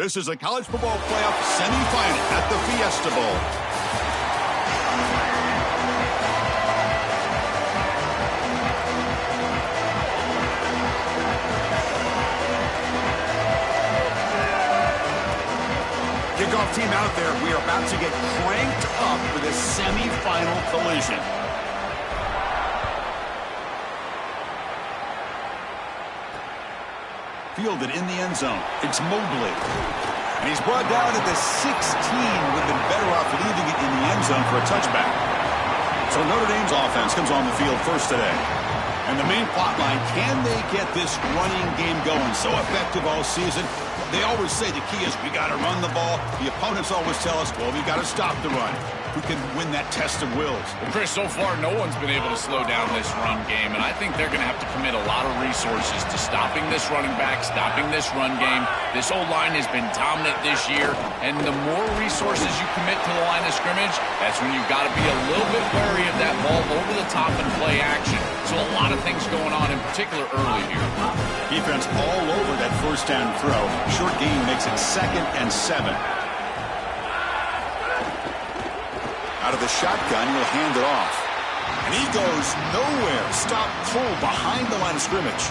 This is a college football playoff semifinal at the Fiesta Bowl. Kickoff team out there. We are about to get cranked up for this semifinal collision. Fielded in the end zone. It's Mobley. And he's brought down at the 16. Would have been better off leaving it in the end zone for a touchback. So Notre Dame's offense comes on the field first today. And the main plot line, can they get this running game going? So effective all season. They always say the key is we got to run the ball. The opponents always tell us, well, we got to stop the run. Who can win that test of wills? Well, Chris, so far no one's been able to slow down this run game, and I think they're going to have to commit a lot of resources to stopping this running back, stopping this run game. This O-line has been dominant this year, and the more resources you commit to the line of scrimmage, that's when you've got to be a little bit wary of that ball over the top and play action. So a lot of things going on, in particular early here. Defense all over that first down throw. Short gain makes it 2nd and 7. Out of the shotgun, he'll hand it off. And he goes nowhere. Stop pull behind the line of scrimmage.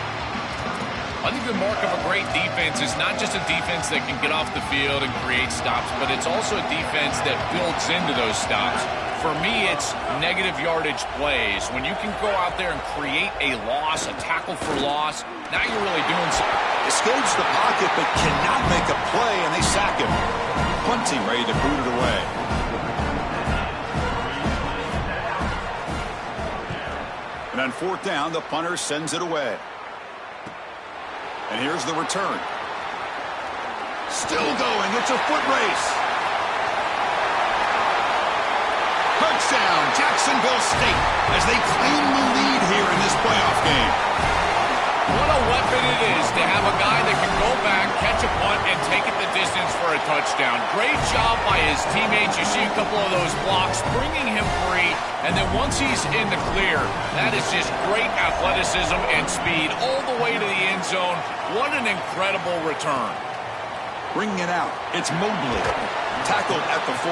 I think the mark of a great defense is not just a defense that can get off the field and create stops, but it's also a defense that builds into those stops. For me, it's negative yardage plays. When you can go out there and create a loss, a tackle for loss, now you're really doing something. Escapes the pocket, but cannot make a play, and they sack him. Punting, ready to boot it away. And on 4th down, the punter sends it away. And here's the return. Still going. It's a foot race. Touchdown, Jacksonville State, as they claim the lead here in this playoff game. What a weapon it is to have a guy that can go back, catch a punt, and take it the distance for a touchdown. Great job by his teammates. You see a couple of those blocks bringing him free, and then once he's in the clear, that is just great athleticism and speed all the way to the end zone. What an incredible return. Bringing it out, it's Mobley. Tackled at the 14.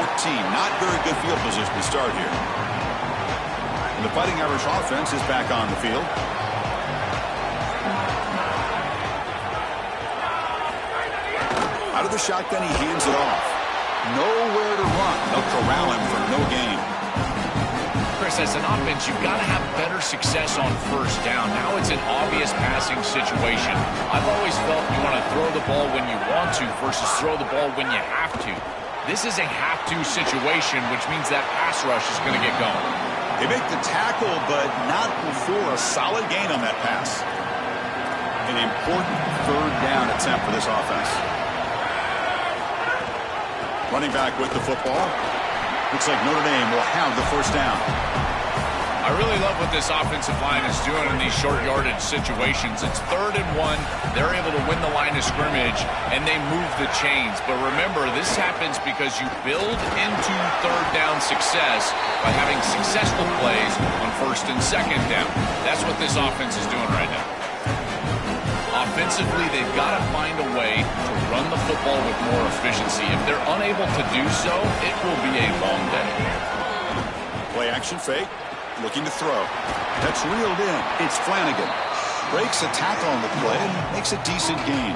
Not very good field position to start here. And the Fighting Irish offense is back on the field. Out of the shotgun, he hands it off. Nowhere to run. They'll corral him for no gain. Chris, as an offense, you've got to have better success on first down. Now it's an obvious passing situation. I've always felt you want to throw the ball when you want to versus throw the ball when you have to. This is a have-to situation, which means that pass rush is going to get going. They make the tackle, but not before a solid gain on that pass. An important 3rd down attempt for this offense. Running back with the football. Looks like Notre Dame will have the first down. I really love what this offensive line is doing in these short yardage situations. It's 3rd and 1. They're able to win the line of scrimmage, and they move the chains. But remember, this happens because you build into 3rd down success by having successful plays on 1st and 2nd down. That's what this offense is doing right now. Offensively, they've got to find a way to run the football with more efficiency. If they're unable to do so, it will be a long day. Play action fake. Looking to throw. That's reeled in. It's Flanagan. Breaks a tackle on the play and makes a decent gain.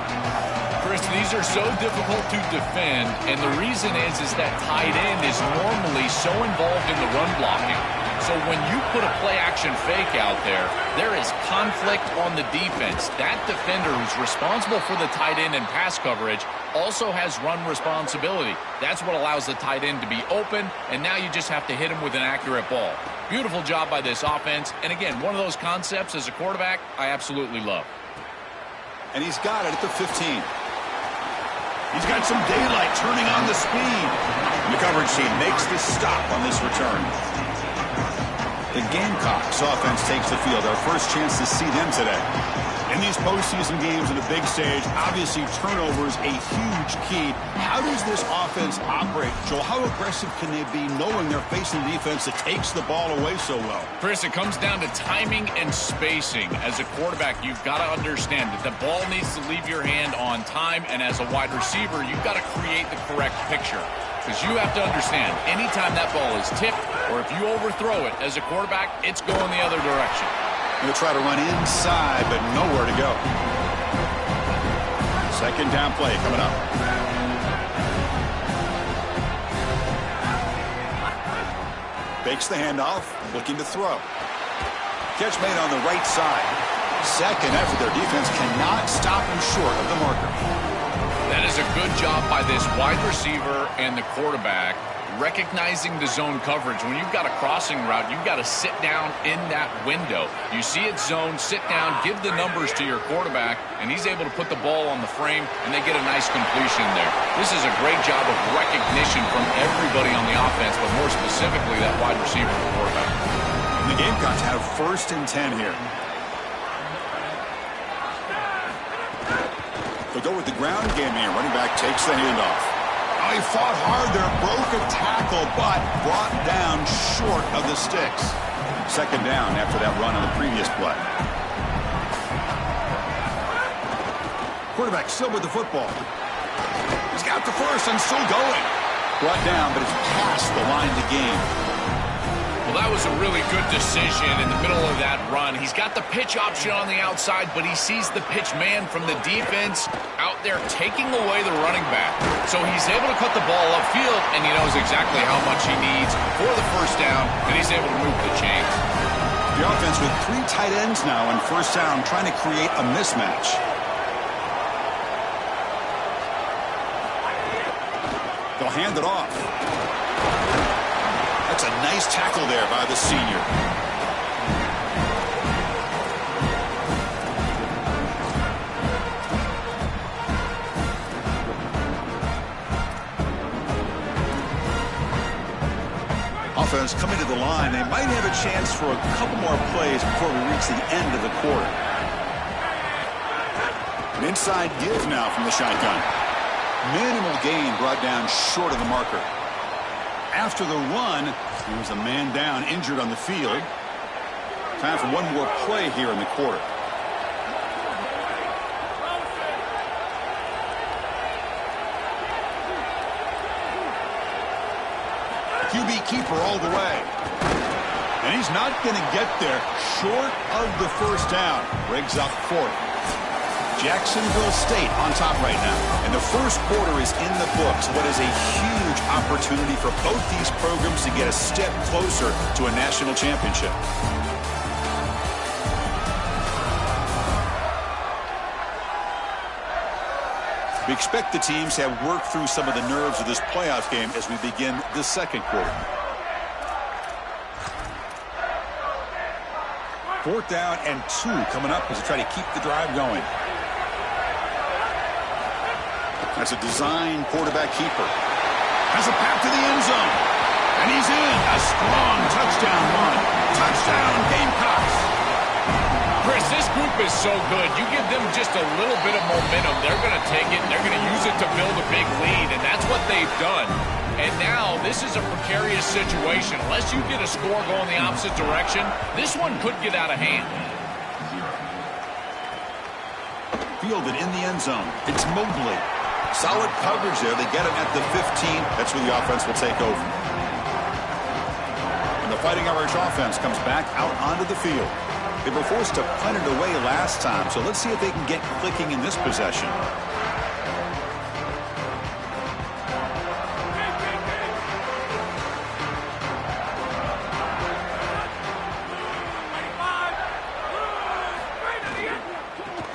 Chris, these are so difficult to defend, and the reason is that tight end is normally so involved in the run blocking. So when you put a play-action fake out there, there is conflict on the defense. That defender who's responsible for the tight end and pass coverage also has run responsibility. That's what allows the tight end to be open, and now you just have to hit him with an accurate ball. Beautiful job by this offense, and again, one of those concepts as a quarterback I absolutely love. And he's got it at the 15. He's got some daylight turning on the speed. The coverage team makes the stop on this return. The Gamecocks offense takes the field. Our first chance to see them today. In these postseason games in a big stage, obviously turnovers a huge key. How does this offense operate, Joel? How aggressive can they be knowing they're facing a defense that takes the ball away so well? Chris, it comes down to timing and spacing. As a quarterback, you've got to understand that the ball needs to leave your hand on time, and as a wide receiver, you've got to create the correct picture. Because you have to understand, anytime that ball is tipped or if you overthrow it as a quarterback, it's going the other direction. Going to try to run inside, but nowhere to go. Second down play coming up. Fakes the handoff, looking to throw. Catch made on the right side. Second effort, their defense cannot stop him short of the marker. That is a good job by this wide receiver and the quarterback recognizing the zone coverage. When you've got a crossing route, you've got to sit down in that window. You see it zone, sit down, give the numbers to your quarterback, and he's able to put the ball on the frame, and they get a nice completion there. This is a great job of recognition from everybody on the offense, but more specifically that wide receiver and quarterback. And the Gamecocks have 1st and 10 here. They'll go with the ground game here. Running back takes the handoff. He fought hard there, broke a tackle, but brought down short of the sticks. Second down after that run on the previous play. Quarterback still with the football. He's got the first and still going. Brought down, but it's past the line to gain. Well, that was a really good decision in the middle of that run. He's got the pitch option on the outside, but he sees the pitch man from the defense out there taking away the running back. So he's able to cut the ball upfield, and he knows exactly how much he needs for the first down, and he's able to move the chains. The offense with 3 tight ends now on first down, trying to create a mismatch. They'll hand it off. That's a nice tackle there by the senior. Offense coming to the line. They might have a chance for a couple more plays before we reach the end of the quarter. An inside give now from the shotgun. Minimal gain brought down short of the marker. After the run, there was a man down, injured on the field. Time for one more play here in the quarter. QB keeper all the way. And he's not going to get there. Short of the first down. Briggs up 4. Jacksonville State on top right now. And the first quarter is in the books. What is a huge opportunity for both these programs to get a step closer to a national championship. We expect the teams to have worked through some of the nerves of this playoff game as we begin the second quarter. 4th down and 2 coming up as they try to keep the drive going. That's a design quarterback keeper. Has a path to the end zone. And he's in. A strong touchdown run. Touchdown, Gamecocks. Chris, this group is so good. You give them just a little bit of momentum, they're going to take it, and they're going to use it to build a big lead, and that's what they've done. And now this is a precarious situation. Unless you get a score going the opposite direction, this one could get out of hand. Fielded in the end zone. It's Mobley. Solid coverage there. They get him at the 15. That's where the offense will take over. And the Fighting Irish offense comes back out onto the field. They were forced to punt it away last time, so let's see if they can get clicking in this possession.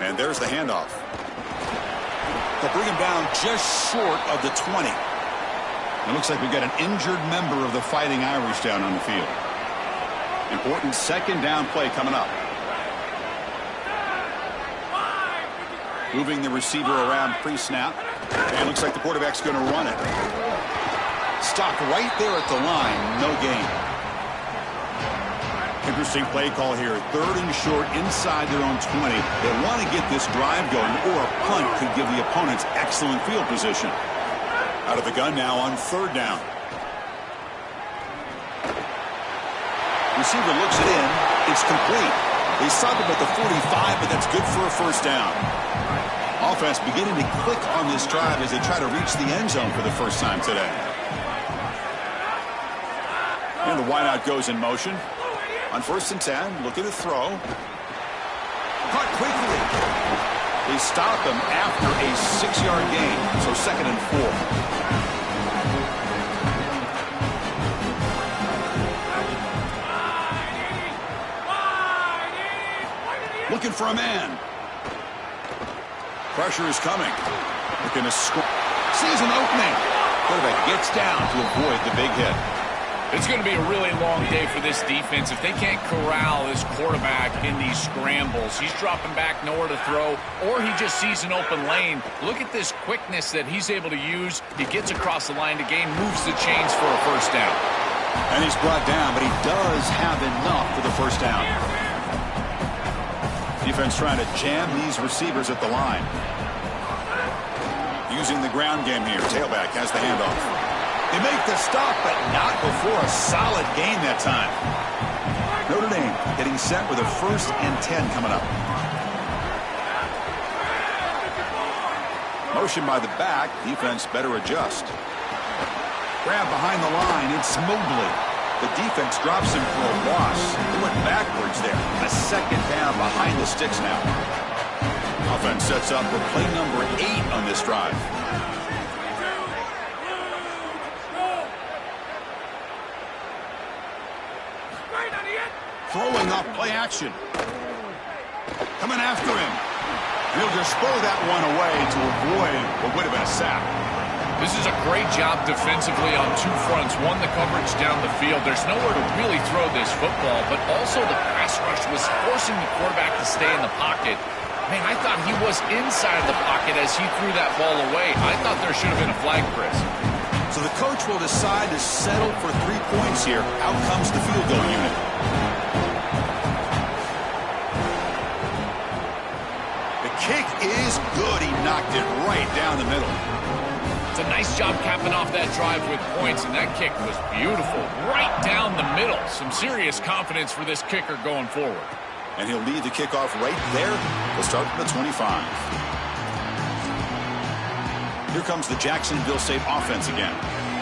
And there's the handoff. They'll bring him down just short of the 20. It looks like we've got an injured member of the Fighting Irish down on the field. Important second down play coming up. Moving the receiver around pre-snap. And it looks like the quarterback's going to run it. Stopped right there at the line. No gain. Interesting play call here. 3rd and short inside their own 20. They want to get this drive going, or a punt could give the opponents excellent field position. Out of the gun now on 3rd down. Receiver looks it in. It's complete. They stop him at the 45, but that's good for a 1st down. Offense beginning to click on this drive as they try to reach the end zone for the first time today. And the wideout goes in motion. On 1st and 10, looking to throw. Caught quickly. They stop him after a 6-yard gain, so 2nd and 4. Looking for a man. Pressure is coming. Looking to score. Sees an opening. Quarterback gets down to avoid the big hit. It's going to be a really long day for this defense. If they can't corral this quarterback in these scrambles, he's dropping back, nowhere to throw, or he just sees an open lane. Look at this quickness that he's able to use. He gets across the line to gain, moves the chains for a 1st down. And he's brought down, but he does have enough for the 1st down. Defense trying to jam these receivers at the line. Using the ground game here. Tailback has the handoff. They make the stop, but not before a solid gain that time. Notre Dame getting set with a 1st and 10 coming up. Motion by the back. Defense better adjust. Grab behind the line. It's Mobley. The defense drops him for a loss. He went backwards there. A 2nd down behind the sticks now. Offense sets up for play number 8 on this drive. Throwing off play action. Coming after him. He'll just throw that one away to avoid what would have been a sack. This is a great job defensively on 2 fronts. One, the coverage down the field. There's nowhere to really throw this football, but also the pass rush was forcing the quarterback to stay in the pocket. Man, I thought he was inside the pocket as he threw that ball away. I thought there should have been a flag, Chris. So the coach will decide to settle for 3 points here. Out comes the field goal unit. The kick is good. He knocked it right down the middle. It's a nice job capping off that drive with points, and that kick was beautiful. Right down the middle. Some serious confidence for this kicker going forward. And he'll lead the kickoff right there. We'll start from the 25. Here comes the Jacksonville State offense again.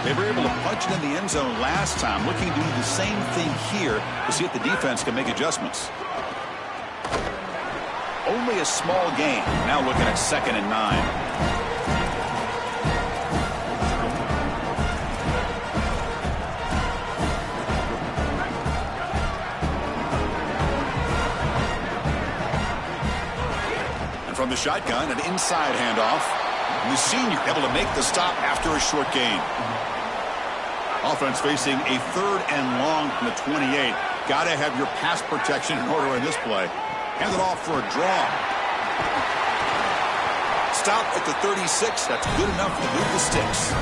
They were able to punch it in the end zone last time, looking to do the same thing here to see if the defense can make adjustments. Only a small gain. Now looking at 2nd and 9. From the shotgun, an inside handoff. And the senior able to make the stop after a short gain. Offense facing a 3rd and long from the 28. Got to have your pass protection in order in this play. Hand it off for a draw. Stop at the 36. That's good enough to move the sticks.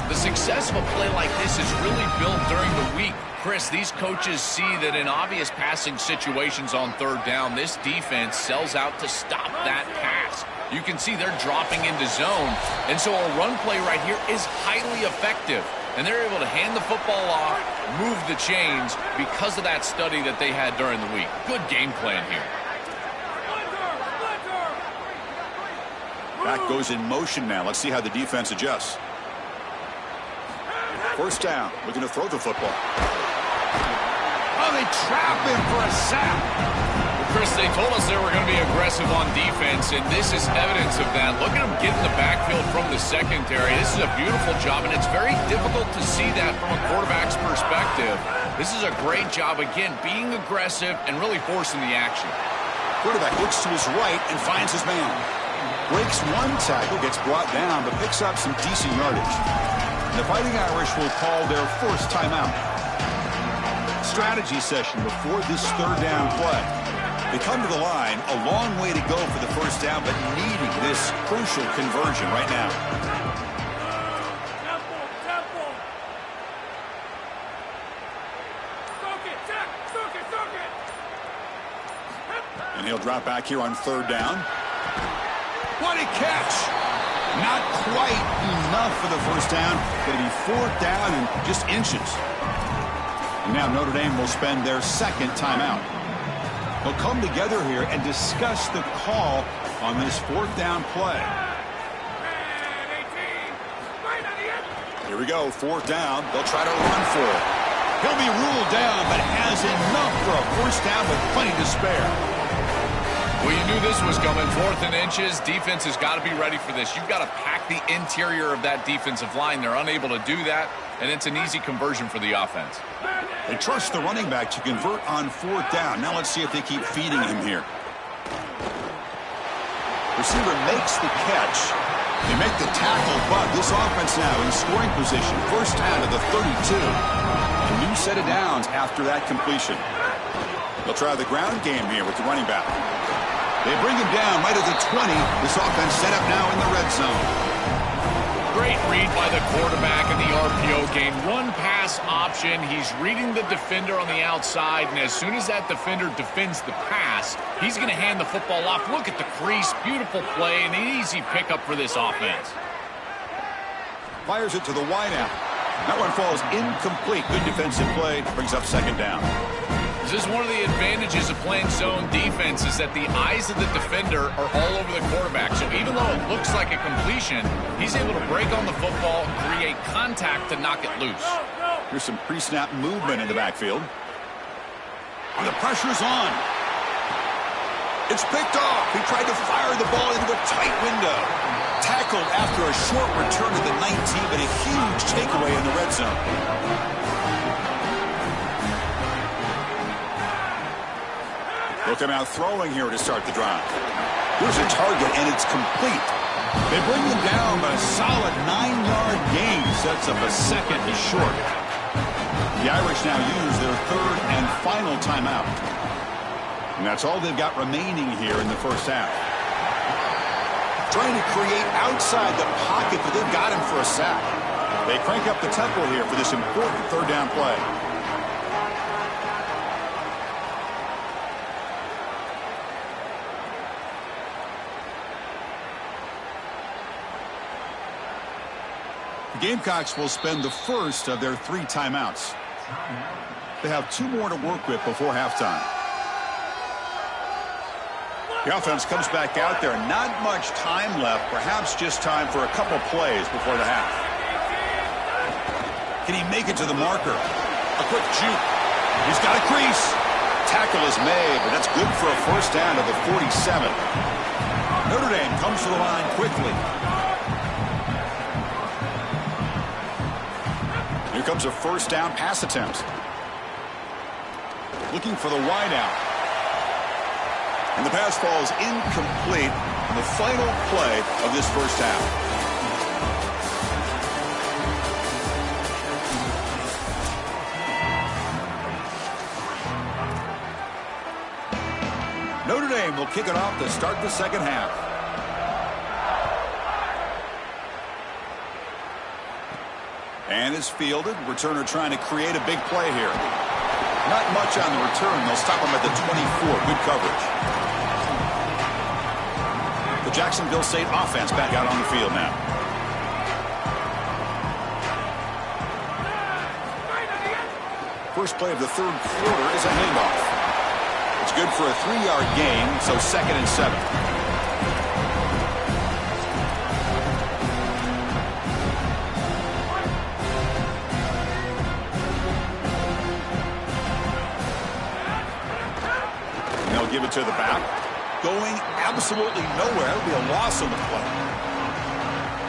The success of a play like this is really built during the week. Chris, these coaches see that in obvious passing situations on 3rd down, this defense sells out to stop that pass. You can see they're dropping into zone, and so a run play right here is highly effective. And they're able to hand the football off, move the chains because of that study that they had during the week. Good game plan here. Back goes in motion now. Let's see how the defense adjusts. 1st down, looking to throw the football. Oh, they trap him for a sack. Well, Chris, they told us they were going to be aggressive on defense, and this is evidence of that. Look at them get in the backfield from the secondary. This is a beautiful job, and it's very difficult to see that from a quarterback's perspective. This is a great job, again, being aggressive and really forcing the action. Quarterback looks to his right and finds his man. Breaks one tackle, gets brought down, but picks up some decent yardage. The Fighting Irish will call their first timeout. Strategy session before this 3rd down play. They come to the line, a long way to go for the 1st down, but needing this crucial conversion right now. And he'll drop back here on 3rd down. What a catch! Not quite enough for the 1st down. Going to be 4th down and just inches. And now Notre Dame will spend their 2nd timeout. They'll come together here and discuss the call on this 4th down play. Here we go, 4th down. They'll try to run for it. He'll be ruled down, but has enough for a 1st down with plenty to spare. Well, you knew this was coming. 4th and inches. Defense has got to be ready for this. You've got to pack the interior of that defensive line. They're unable to do that, and it's an easy conversion for the offense. They trust the running back to convert on 4th down. Now let's see if they keep feeding him here. Receiver makes the catch. They make the tackle, but this offense now in scoring position. 1st down to the 32. A new set of downs after that completion. They'll try the ground game here with the running back. They bring him down right at the 20. This offense set up now in the red zone. Great read by the quarterback in the RPO game. Run pass option. He's reading the defender on the outside, and as soon as that defender defends the pass, he's going to hand the football off. Look at the crease. Beautiful play and an easy pickup for this offense. Fires it to the wideout. That one falls incomplete. Good defensive play. Brings up 2nd down. This is one of the advantages of playing zone defense is that the eyes of the defender are all over the quarterback. So even though it looks like a completion, he's able to break on the football and create contact to knock it loose. Here's some pre-snap movement in the backfield. And the pressure's on. It's picked off. He tried to fire the ball into a tight window. Tackled after a short return to the 19, but a huge takeaway in the red zone. They'll come out throwing here to start the drive. Here's a target, and it's complete. They bring him down, but a solid 9-yard gain sets up a 2nd and short. The Irish now use their 3rd and final timeout. And that's all they've got remaining here in the 1st half. Trying to create outside the pocket, but they've got him for a sack. They crank up the tempo here for this important 3rd down play. The Gamecocks will spend the 1st of their 3 timeouts. They have 2 more to work with before halftime. The offense comes back out there. Not much time left. Perhaps just time for a couple plays before the half. Can he make it to the marker? A quick juke. He's got a crease. Tackle is made, but that's good for a 1st down to the 47. Notre Dame comes to the line quickly. Here comes a 1st down pass attempt. Looking for the wideout. And the pass falls incomplete on the final play of this 1st half. Notre Dame will kick it off to start the 2nd half. And it's fielded. Returner trying to create a big play here. Not much on the return. They'll stop him at the 24. Good coverage. The Jacksonville State offense back out on the field now. First play of the 3rd quarter is a handoff. It's good for a 3-yard gain, so 2nd and 7. Give it to the back. Going absolutely nowhere. It'll be a loss on the play.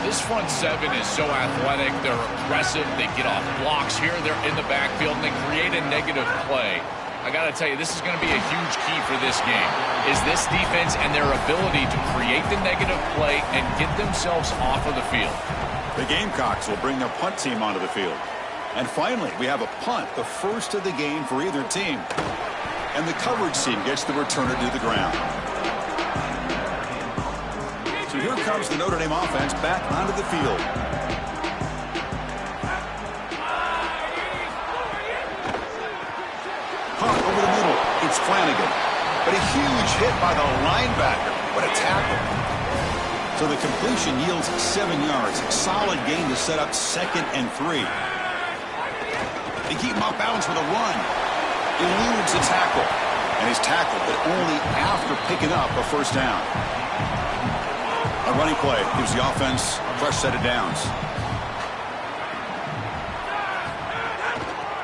This front 7 is so athletic. They're aggressive. They get off blocks here. They're in the backfield, and they create a negative play. I got to tell you, this is going to be a huge key for this game, is this defense and their ability to create the negative play and get themselves off of the field. The Gamecocks will bring their punt team onto the field. And finally, we have a punt, the 1st of the game for either team. And the coverage team gets the returner to the ground. So here comes the Notre Dame offense back onto the field. Punt over the middle. It's Flanagan. But a huge hit by the linebacker. What a tackle. So the completion yields 7 yards. Solid gain to set up 2nd and 3. They keep him off balance with a run. Eludes a tackle. And he's tackled, but only after picking up a first down. A running play gives the offense a fresh set of downs.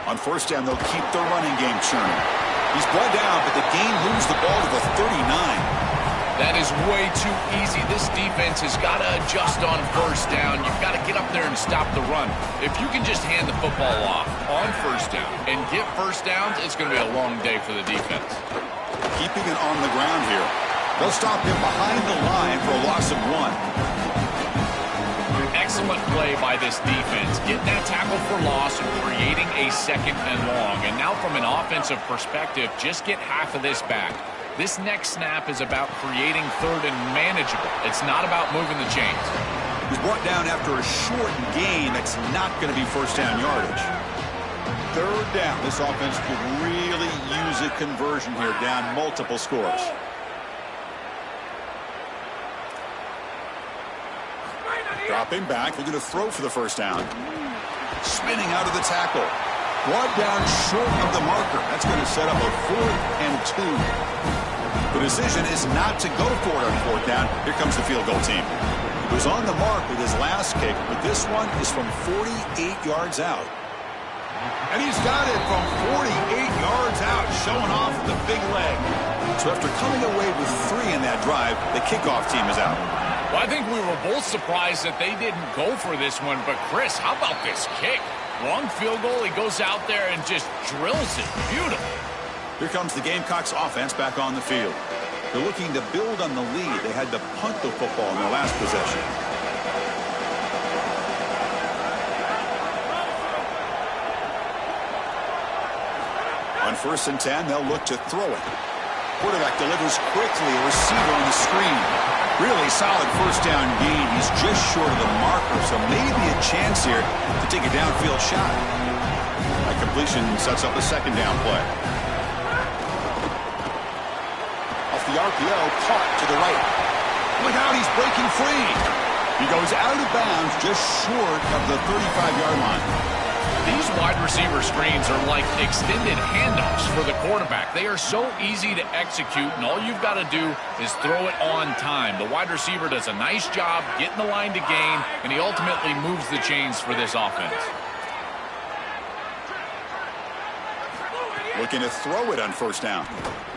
On first down, they'll keep their running game churning. He's brought down, but the gain moves the ball to the 39. That is way too easy. This defense has got to adjust on first down. You've got to get up there and stop the run. If you can just hand the football off on first down and get first downs, it's going to be a long day for the defense. Keeping it on the ground here. They'll stop him behind the line for a loss of 1. Excellent play by this defense. Getting that tackle for loss and creating a 2nd and long. And now from an offensive perspective, just get half of this back. This next snap is about creating 3rd and manageable. It's not about moving the chains. He's brought down after a short gain. That's not going to be first down yardage. 3rd down. This offense could really use a conversion here, down multiple scores. Dropping back, looking to throw for the first down. Spinning out of the tackle. Brought down short of the marker. That's going to set up a 4th and 2. The decision is not to go for it on 4th down. Here comes the field goal team. He was on the mark with his last kick, but this one is from 48 yards out. And he's got it from 48 yards out, showing off the big leg. So after coming away with 3 in that drive, the kickoff team is out. Well, I think we were both surprised that they didn't go for this one. But, Chris, how about this kick? Long field goal. He goes out there and just drills it. Beautiful. Here comes the Gamecocks offense back on the field. They're looking to build on the lead. They had to punt the football in their last possession. On 1st and 10, they'll look to throw it. Quarterback delivers quickly. A receiver on the screen. Really solid first down gain. He's just short of the marker, so maybe a chance here to take a downfield shot. That completion sets up a 2nd down play. Off the RPO, caught to the right. Look out, he's breaking free. He goes out of bounds just short of the 35-yard line. These wide receiver screens are like extended handoffs for the quarterback. They are so easy to execute, and all you've got to do is throw it on time. The wide receiver does a nice job getting the line to gain, and he ultimately moves the chains for this offense. Looking to throw it on first down.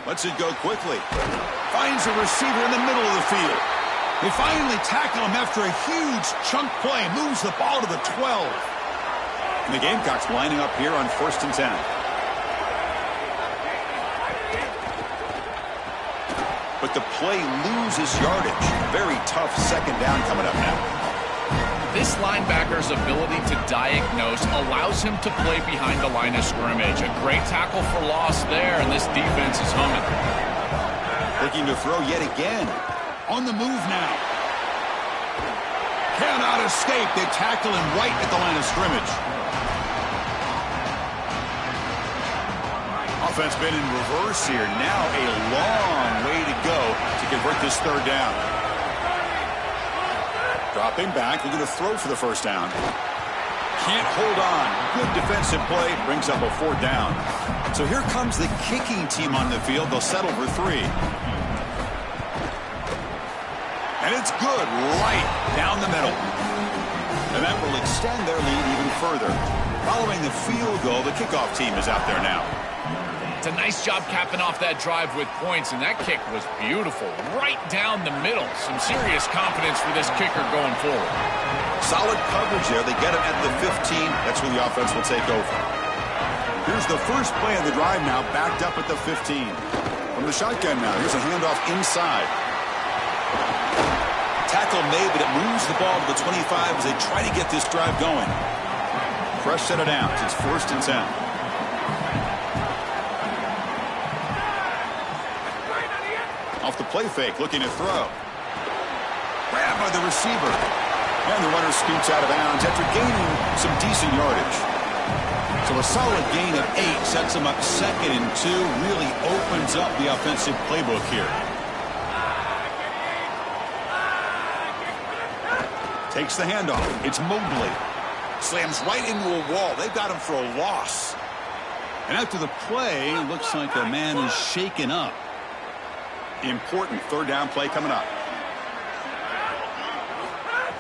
Lets it go quickly. Finds a receiver in the middle of the field. They finally tackle him after a huge chunk play. Moves the ball to the 12. And the Gamecocks lining up here on 1st and 10. But the play loses yardage. Very tough 2nd down coming up now. This linebacker's ability to diagnose allows him to play behind the line of scrimmage. A great tackle for loss there, and this defense is humming. Looking to throw yet again. On the move now. Cannot escape. They tackle him right at the line of scrimmage. Offense been in reverse here. Now a long way to go to convert this 3rd down. Dropping back, looking to throw for the first down. Can't hold on. Good defensive play. Brings up a 4th down. So here comes the kicking team on the field. They'll settle for 3. And it's good right down the middle. And that will extend their lead even further. Following the field goal, the kickoff team is out there now. It's a nice job capping off that drive with points, and that kick was beautiful. Right down the middle. Some serious confidence for this kicker going forward. Solid coverage there. They get him at the 15. That's where the offense will take over. Here's the first play of the drive now, backed up at the 15. From the shotgun now, here's a handoff inside. Tackle made, but it moves the ball to the 25 as they try to get this drive going. Fresh set of downs. It's 1st and 10. Off the play fake, looking to throw. Grabbed by the receiver. And the runner scoots out of bounds after gaining some decent yardage. So a solid gain of 8 sets him up 2nd and 2. Really opens up the offensive playbook here. Takes the handoff. It's Mobley. Slams right into a wall. They've got him for a loss. And after the play, looks like the man is shaken up. Important 3rd down play coming up.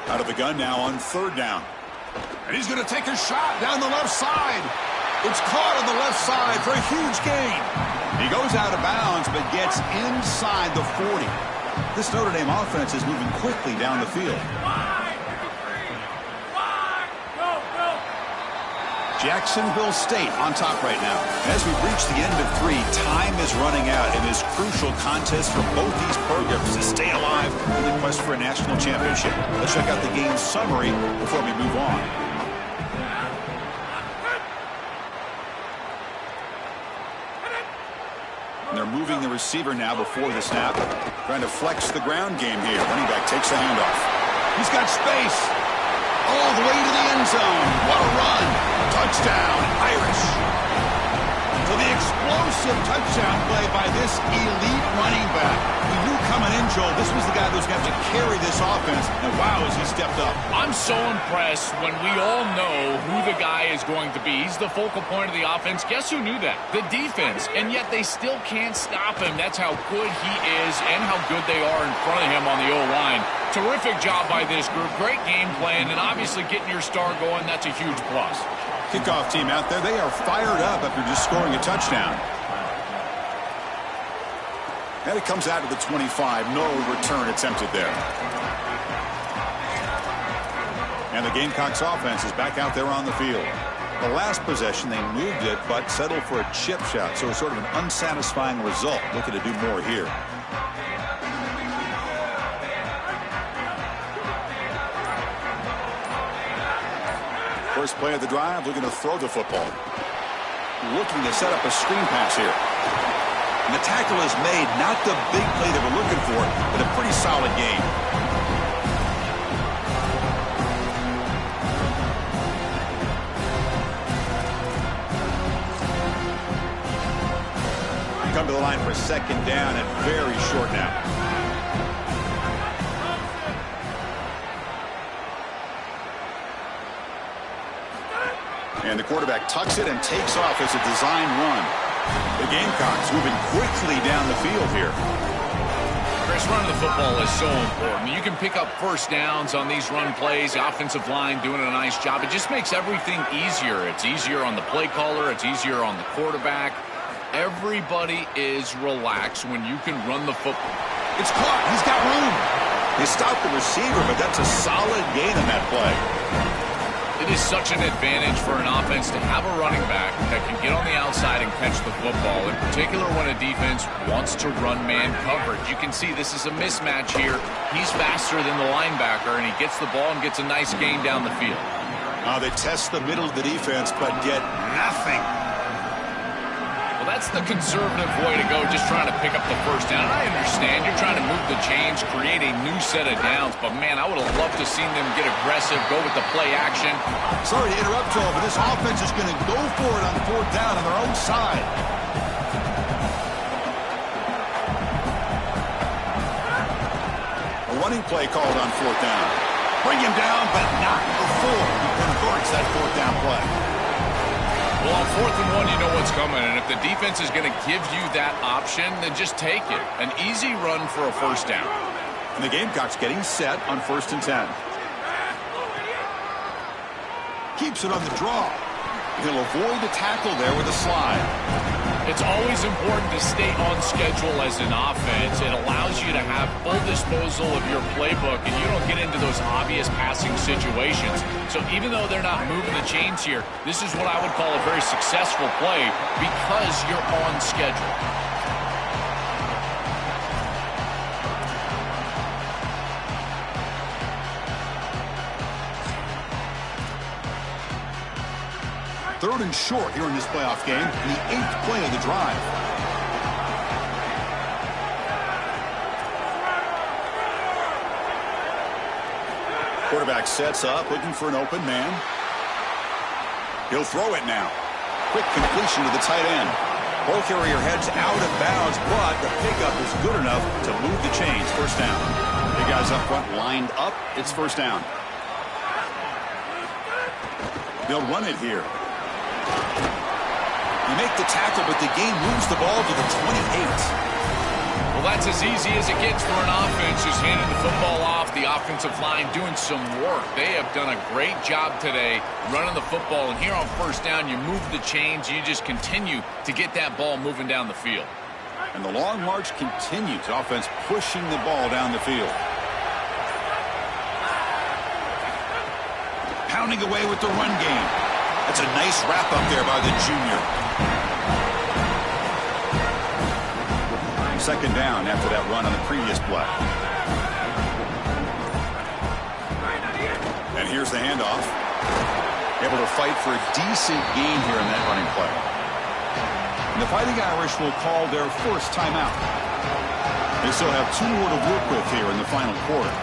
Out of the gun now on 3rd down. And he's going to take a shot down the left side. It's caught on the left side for a huge gain. He goes out of bounds but gets inside the 40. This Notre Dame offense is moving quickly down the field. Jacksonville State on top right now. As we reach the end of 3, time is running out in this crucial contest for both these programs to stay alive in the quest for a national championship. Let's check out the game summary before we move on. And they're moving the receiver now before the snap. Trying to flex the ground game here. Running back takes the handoff. He's got space. All the way to the end zone. What a run. Touchdown, Irish. So the explosive touchdown play by this elite running back. We knew coming in, Joel, this was the guy that was going to have to carry this offense. And wow, has he stepped up. I'm so impressed when we all know who the guy is going to be. He's the focal point of the offense. Guess who knew that? The defense. And yet they still can't stop him. That's how good he is and how good they are in front of him on the O-line. Terrific job by this group. Great game plan, and obviously getting your star going, that's a huge plus. Kickoff team out there, they are fired up after just scoring a touchdown. And it comes out to the 25. No return attempted there. And the Gamecocks offense is back out there on the field. The last possession, they moved it, but settled for a chip shot. So it's sort of an unsatisfying result. Looking to do more here. First play of the drive, looking to throw the football. Looking to set up a screen pass here. And the tackle is made, not the big play that we're looking for, but a pretty solid gain. Come to the line for 2nd down and very short now. And the quarterback tucks it and takes off as a design run. The Gamecocks moving quickly down the field here. Chris, running the football is so important. You can pick up 1st downs on these run plays. The offensive line doing a nice job. It just makes everything easier. It's easier on the play caller. It's easier on the quarterback. Everybody is relaxed when you can run the football. It's caught. He's got room. He stopped the receiver, but that's a solid gain on that play. It is such an advantage for an offense to have a running back that can get on the outside and catch the football, in particular when a defense wants to run man coverage. You can see this is a mismatch here. He's faster than the linebacker, and he gets the ball and gets a nice gain down the field. They test the middle of the defense, but get nothing. Well, that's the conservative way to go, just trying to pick up the 1st down. I understand you're trying to move the chains, create a new set of downs, but man, I would have loved to have seen them get aggressive, go with the play action. Sorry to interrupt, Joel, but this offense is going to go for it on 4th down on their own side. A running play called on 4th down. Bring him down, but not before he converts that 4th down play. Well, on 4th and 1, you know what's coming, and if the defense is going to give you that option, then just take it. An easy run for a 1st down. And the Gamecocks getting set on 1st and 10. Keeps it on the draw. He'll avoid the tackle there with a slide. It's always important to stay on schedule as an offense. It allows you to have full disposal of your playbook, and you don't get into those obvious passing situations. So even though they're not moving the chains here, this is what I would call a very successful play because you're on schedule. Third and short here in this playoff game, and the 8th play of the drive. Quarterback sets up, looking for an open man. He'll throw it now. quick completion to the tight end. Ball carrier heads out of bounds, but the pickup is good enough to move the chains. First down. The guys up front lined up. It's first down. They'll run it here. You make the tackle, but the gain moves the ball to the 28. Well, that's as easy as it gets for an offense, just handing the football off. The offensive line doing some work. They have done a great job today running the football. And here on first down, you move the chains. You just continue to get that ball moving down the field. And the long march continues. Offense pushing the ball down the field. Pounding away with the run game. That's a nice wrap up there by the junior. Second down after that run on the previous play. And here's the handoff. Able to fight for a decent gain here in that running play. And the Fighting Irish will call their first timeout. They still have 2 more to work with here in the final quarter.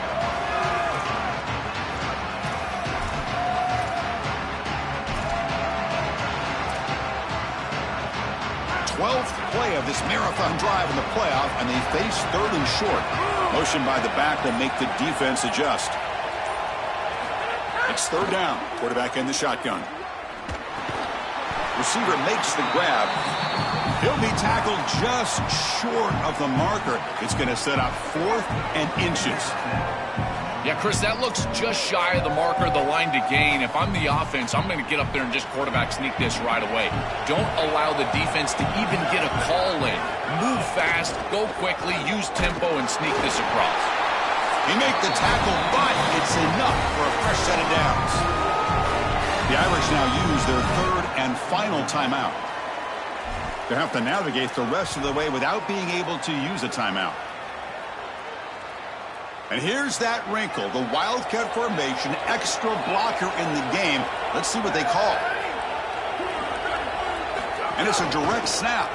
12th play of this marathon drive in the playoff, and they face 3rd and short. Motion by the back will make the defense adjust. It's 3rd down. Quarterback in the shotgun. Receiver makes the grab. He'll be tackled just short of the marker. It's going to set up 4th and inches. Yeah, Chris, that looks just shy of the marker, the line to gain. If I'm the offense, I'm going to get up there and just quarterback sneak this right away. Don't allow the defense to even get a call in. Move fast, go quickly, use tempo, and sneak this across. He made the tackle, but it's enough for a fresh set of downs. The Irish now use their 3rd and final timeout. They'll have to navigate the rest of the way without being able to use a timeout. And here's that wrinkle, the Wildcat formation, extra blocker in the game. Let's see what they call. And it's a direct snap.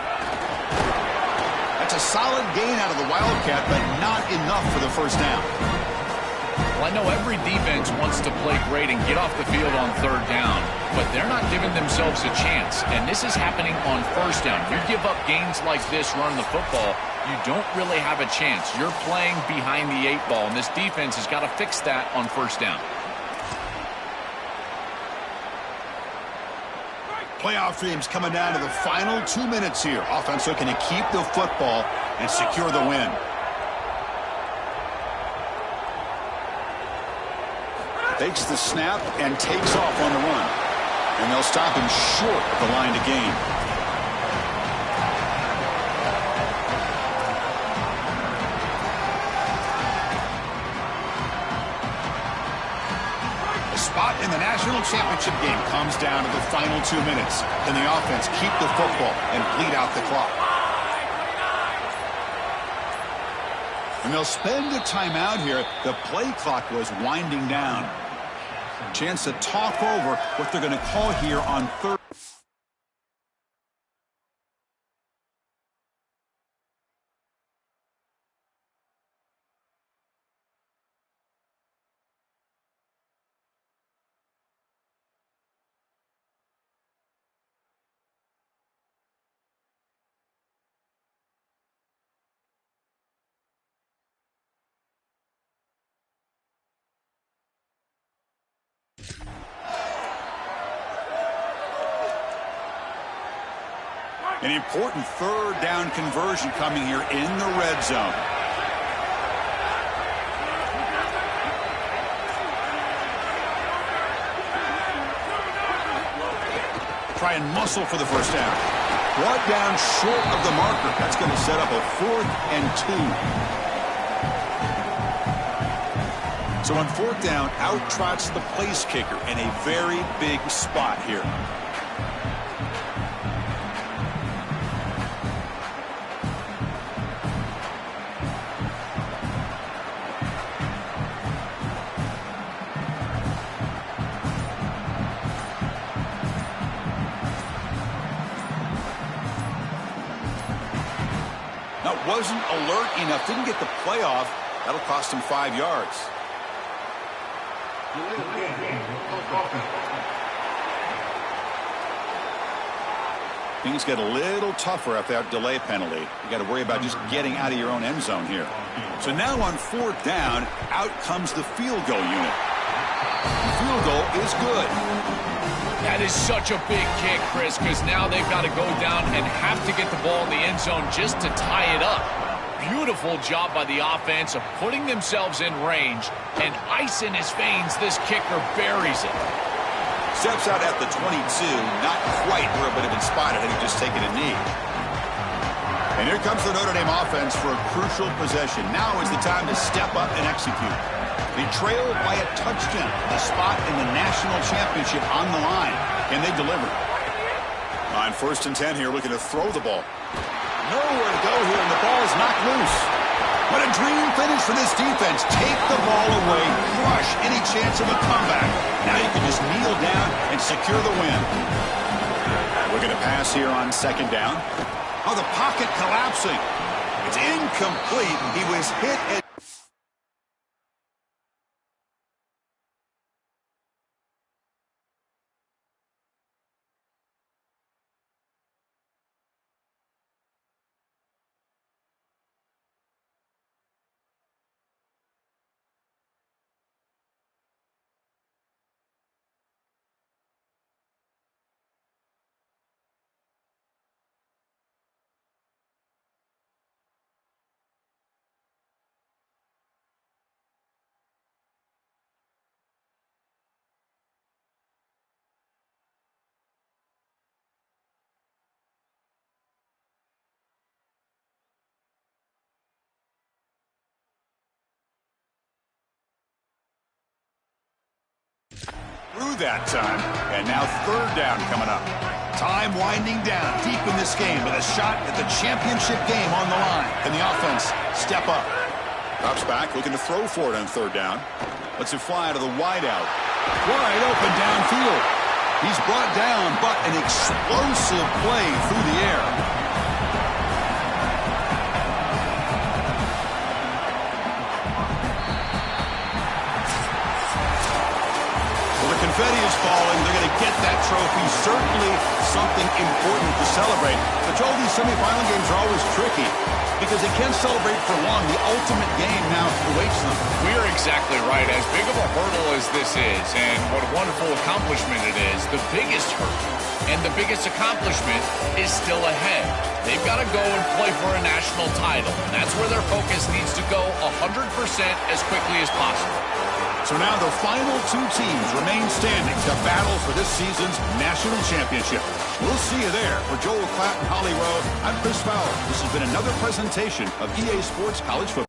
That's a solid gain out of the Wildcat, but not enough for the first down. Well, I know every defense wants to play great and get off the field on 3rd down, but they're not giving themselves a chance. And this is happening on first down. You give up gains like this running the football, you don't really have a chance. You're playing behind the 8 ball, and this defense has got to fix that on first down. Playoff dreams coming down to the final 2 minutes here. Offense looking to keep the football and secure the win. Takes the snap and takes off on the run. And they'll stop him short of the line to gain. Spot in the national championship game comes down to the final 2 minutes. Can the offense keep the football and bleed out the clock? And they'll spend a timeout here. The play clock was winding down. Chance to talk over what they're going to call here on 3rd. An important 3rd down conversion coming here in the red zone. Try and muscle for the first down. Brought down short of the marker. That's going to set up a 4th and 2. So on 4th down, out trots the place kicker in a very big spot here. Wasn't alert enough, didn't get the playoff. That'll cost him 5 yards. Things get a little tougher after that delay penalty. You got to worry about just getting out of your own end zone here. So now on 4th down, out comes the field goal unit. The field goal is good. That is such a big kick, Chris, because now they've got to go down and have to get the ball in the end zone just to tie it up. Beautiful job by the offense of putting themselves in range, and ice in his veins, this kicker buries it. Steps out at the 22, not quite where it would have been spotted had he just taken a knee. And here comes the Notre Dame offense for a crucial possession. Now is the time to step up and execute. They trail by a touchdown, a spot in the national championship on the line. Can they deliver? On 1st and 10 here, looking to throw the ball. Nowhere to go here, and the ball is knocked loose. What a dream finish for this defense. Take the ball away, crush any chance of a comeback. Now you can just kneel down and secure the win. We're going to pass here on 2nd down. Oh, the pocket collapsing. It's incomplete. He was hit at... Through that time, and now 3rd down coming up. Time winding down deep in this game with a shot at the championship game on the line. Can the offense step up? Drops back, looking to throw for it on 3rd down. Lets it fly to the wideout. Wide open downfield. He's brought down, but an explosive play through the air. Confetti is falling. They're going to get that trophy. Certainly something important to celebrate. But Joel, these semifinal games are always tricky because they can't celebrate for long. The ultimate game now awaits them. We are exactly right. As big of a hurdle as this is, and what a wonderful accomplishment it is, the biggest hurdle and the biggest accomplishment is still ahead. They've got to go and play for a national title. And that's where their focus needs to go 100% as quickly as possible. So now the final 2 teams remain standing to battle for this season's national championship. We'll see you there. For Joel Klatt and Holly Rowe, I'm Chris Fowler. This has been another presentation of EA Sports College Football.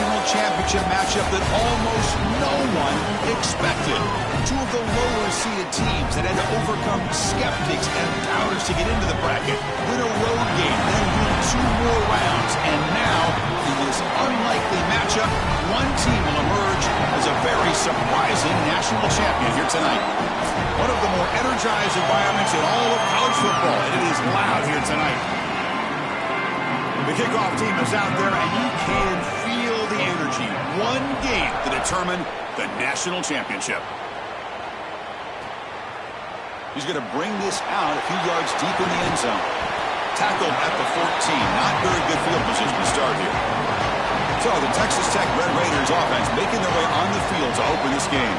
national championship matchup that almost no one expected. Two of the lower-seeded teams that had to overcome skeptics and doubters to get into the bracket, win a road game, then win 2 more rounds. And now, in this unlikely matchup, one team will emerge as a very surprising national champion here tonight. One of the more energized environments in all of college football, and it is loud here tonight. The kickoff team is out there, and you can feel the energy. One game to determine the national championship. He's going to bring this out a few yards deep in the end zone. Tackled at the 14. Not very good field position to start here. So the Texas Tech Red Raiders offense making their way on the field to open this game.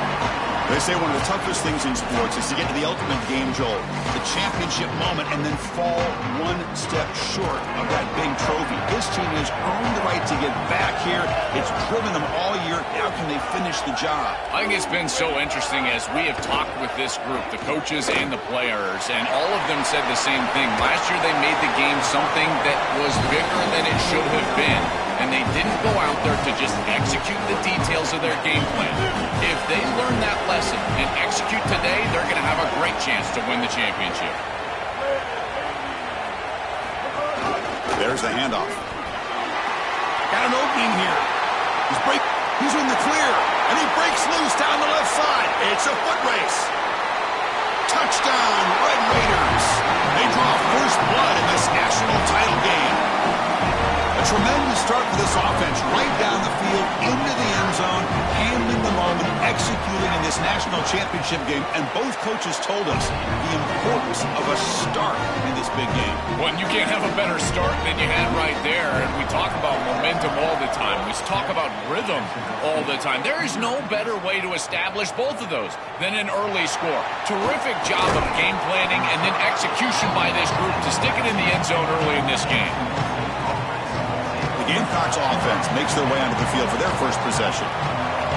They say one of the toughest things in sports is to get to the ultimate game, Joel, the championship moment, and then fall one step short of that big trophy. This team has earned the right to get back here. It's driven them all year. How can they finish the job? I think it's been so interesting as we have talked with this group, the coaches and the players, and all of them said the same thing. Last year they made the game something that was bigger than it should have been, and they didn't go out there to just execute the details of their game plan. If they learn that lesson and execute today, they're going to have a great chance to win the championship. There's the handoff. Got an opening here. He's in the clear, and he breaks loose down the left side. It's a foot race. Touchdown, Red Raiders. They draw first blood in this national title game. A tremendous start for this offense, right down the field, into the end zone, handling the moment, executing in this national championship game. And both coaches told us the importance of a start in this big game. Well, you can't have a better start than you had right there. And we talk about momentum all the time. We talk about rhythm all the time. There is no better way to establish both of those than an early score. Terrific job of game planning and then execution by this group to stick it in the end zone early in this game. The Gamecocks offense makes their way onto the field for their first possession.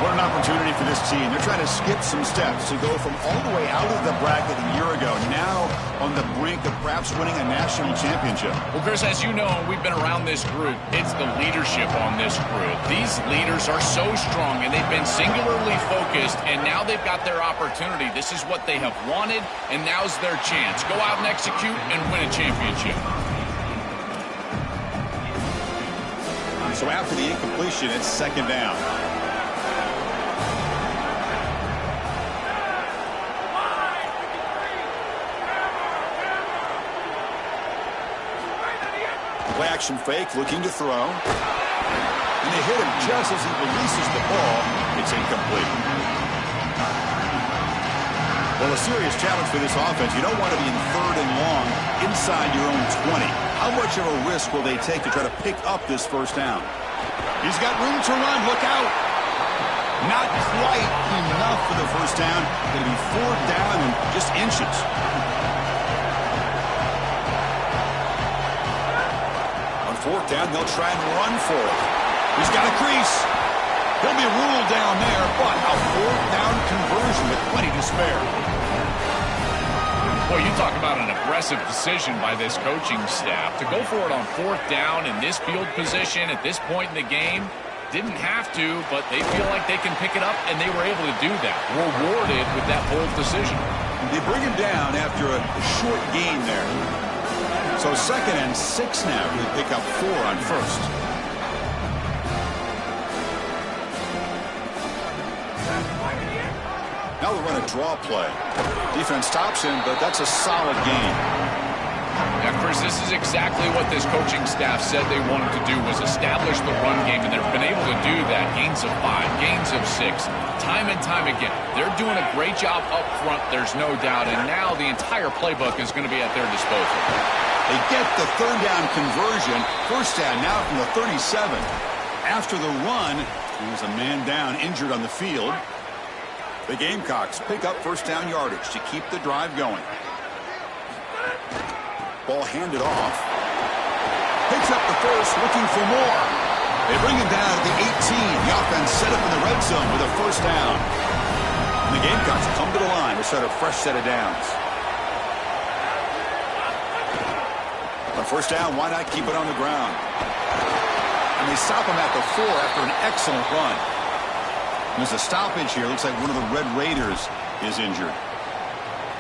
What an opportunity for this team. They're trying to skip some steps to go from all the way out of the bracket a year ago, now on the brink of perhaps winning a national championship. Well, Chris, as you know, we've been around this group. It's the leadership on this group. These leaders are so strong, and they've been singularly focused, and now they've got their opportunity. This is what they have wanted, and now's their chance. Go out and execute and win a championship. So after the incompletion, it's second down. Play action fake, looking to throw. And they hit him just as he releases the ball. It's incomplete. Well, a serious challenge for this offense. You don't want to be in third and long inside your own 20. How much of a risk will they take to try to pick up this first down? He's got room to run. Look out. Not quite enough for the first down. Going to be fourth down and just inches. On fourth down, they'll try and run for it. He's got a crease. He'll be ruled down there, but a fourth down conversion with plenty to spare. Boy, you talk about an aggressive decision by this coaching staff. To go for it on fourth down in this field position at this point in the game, didn't have to, but they feel like they can pick it up, and they were able to do that. Rewarded with that bold decision. They bring him down after a short gain there. So 2nd and 6 now. They pick up 4 on first. Now we run a draw play. Defense stops him, but that's a solid gain. Yeah, Chris, this is exactly what this coaching staff said they wanted to do, was establish the run game, and they've been able to do that. Gains of 5, gains of 6, time and time again. They're doing a great job up front, there's no doubt, and now the entire playbook is going to be at their disposal. They get the third down conversion. First down now from the 37. After the run, there's a man down, injured on the field. The Gamecocks pick up first down yardage to keep the drive going. Ball handed off. Picks up the first, looking for more. They bring him down at the 18. The offense set up in the red zone with a first down. And the Gamecocks come to the line to start a fresh set of downs. On first down, why not keep it on the ground? and they stop him at the 4 after an excellent run. There's a stoppage here. Looks like one of the Red Raiders is injured.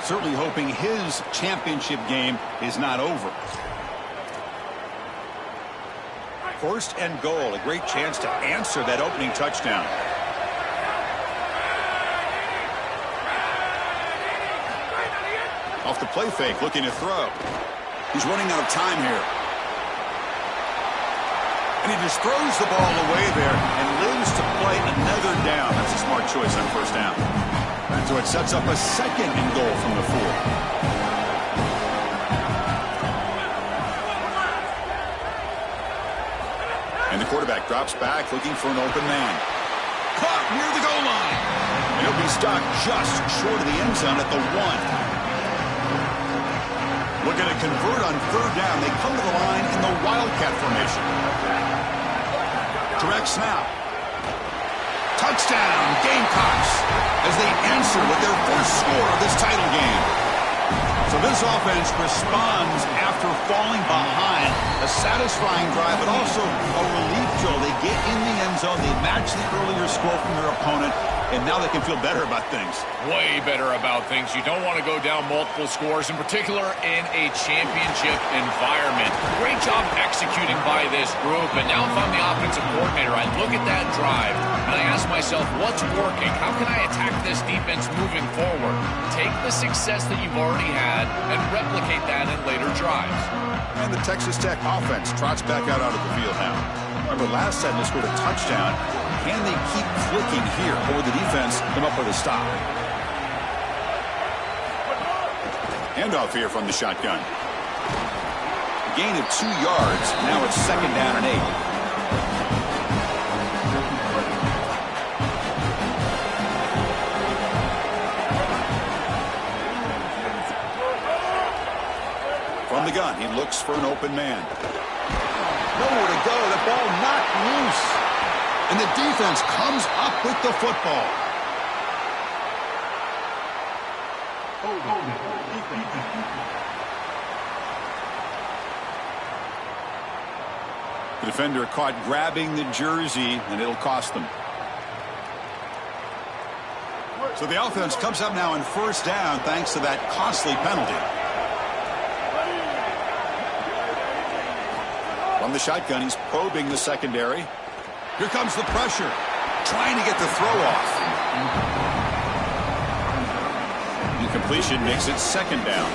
Certainly hoping his championship game is not over. First and goal. A great chance to answer that opening touchdown. Off the play fake, looking to throw. He's running out of time here. And he just throws the ball away there and lives to play another down. That's a smart choice on first down. And so it sets up a second and goal from the 4. And the quarterback drops back looking for an open man. Caught near the goal line. And he'll be stopped just short of the end zone at the 1. Looking to convert on third down. They come to the line in the Wildcat formation. Direct snap. Touchdown, Gamecocks, as they answer with their first score of this title game. So this offense responds after falling behind. A satisfying drive, but also a relief, Joe. They get in the end zone. They match the earlier score from their opponent. And now they can feel better about things. Way better about things. You don't want to go down multiple scores, in particular in a championship environment. Great job executing by this group. And now if I'm the offensive coordinator, I look at that drive and I ask myself, what's working? How can I attack this defense moving forward? Take the success that you've already had and replicate that in later drives. And the Texas Tech offense trots back out onto the field now. Remember, last time they scored a touchdown. Can they keep clicking here, or will the defense come up with a stop? Handoff here from the shotgun. A gain of 2 yards. Now it's second down and 8. From the gun, he looks for an open man. Nowhere to go. The ball knocked loose. And the defense comes up with the football. The defender caught grabbing the jersey, and it'll cost them. So the offense comes up now in first down thanks to that costly penalty. From the shotgun, he's probing the secondary. Here comes the pressure, trying to get the throw off. Incompletion makes it second down.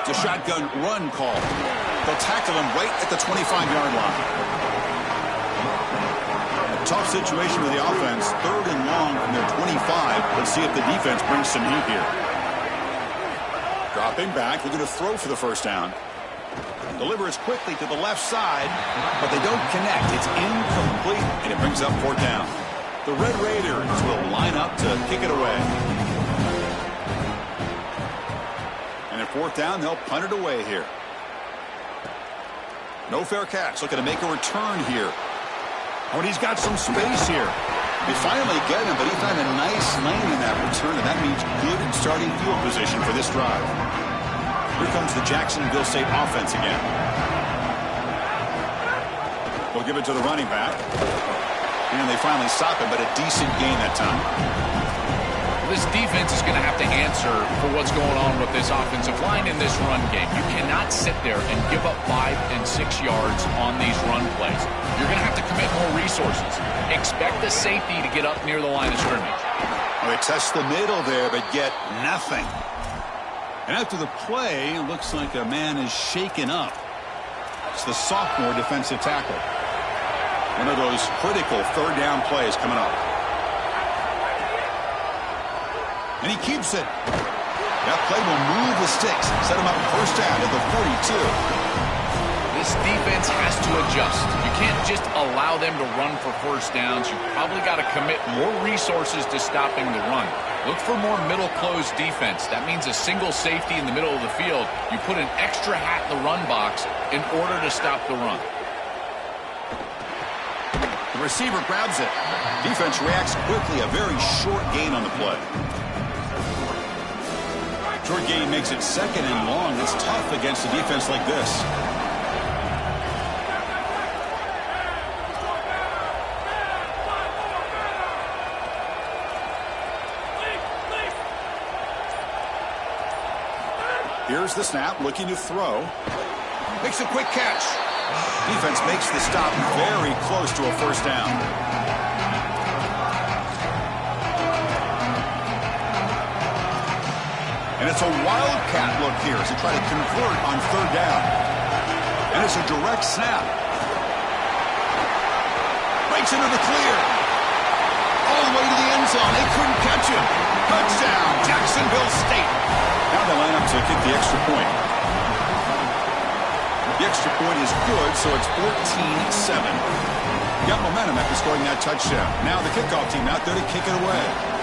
It's a shotgun run call. They'll tackle him right at the 25-yard line. A tough situation for the offense. Third and long from their 25. Let's see if the defense brings some heat here. Dropping back, looking to throw for the first down. Delivers quickly to the left side, but they don't connect. It's incomplete, and it brings up fourth down. The Red Raiders will line up to kick it away. And at fourth down, they'll punt it away here. No fair catch. Looking to make a return here. Oh, and he's got some space here. They finally get him, but he found a nice lane in that return, and that means good starting field position for this drive. Here comes the Jacksonville State offense again. They'll give it to the running back. And they finally stop him, but a decent gain that time. This defense is going to have to answer for what's going on with this offensive line in this run game. You cannot sit there and give up 5 and 6 yards on these run plays. You're going to have to commit more resources. Expect the safety to get up near the line of scrimmage. Well, they test the middle there, but get nothing. And after the play, it looks like a man is shaken up. It's the sophomore defensive tackle. One of those critical third down plays coming up. And he keeps it. That play will move the sticks. Set him up first down at the 42. This defense has to adjust. You can't just allow them to run for first downs. You've probably got to commit more resources to stopping the run. Look for more middle closed defense. That means a single safety in the middle of the field. You put an extra hat in the run box in order to stop the run. The receiver grabs it. Defense reacts quickly. A very short gain on the play. Short gain makes it 2nd and long. It's tough against a defense like this. Here's the snap, looking to throw. Makes a quick catch. Defense makes the stop very close to a first down. And it's a wildcat look here as they try to convert on 3rd down. And it's a direct snap. Breaks into the clear. All the way to the end zone. They couldn't catch him. Touchdown, Jacksonville State. Now they line up to kick the extra point. The extra point is good, so it's 14-7. Got momentum after scoring that touchdown. Now the kickoff team out there to kick it away.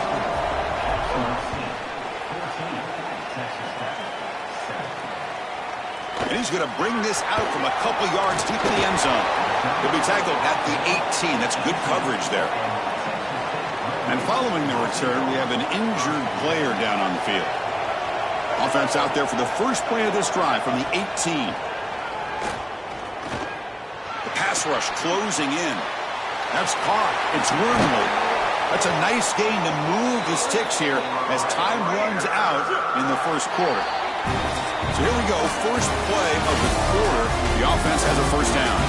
And he's going to bring this out from a couple yards deep in the end zone. He'll be tackled at the 18. That's good coverage there. And following the return, we have an injured player down on the field. Offense out there for the first play of this drive from the 18. The pass rush closing in. That's caught. It's Wormley. That's a nice gain to move the sticks here as time runs out in the first quarter. So here we go, first play of the quarter. The offense has a first down.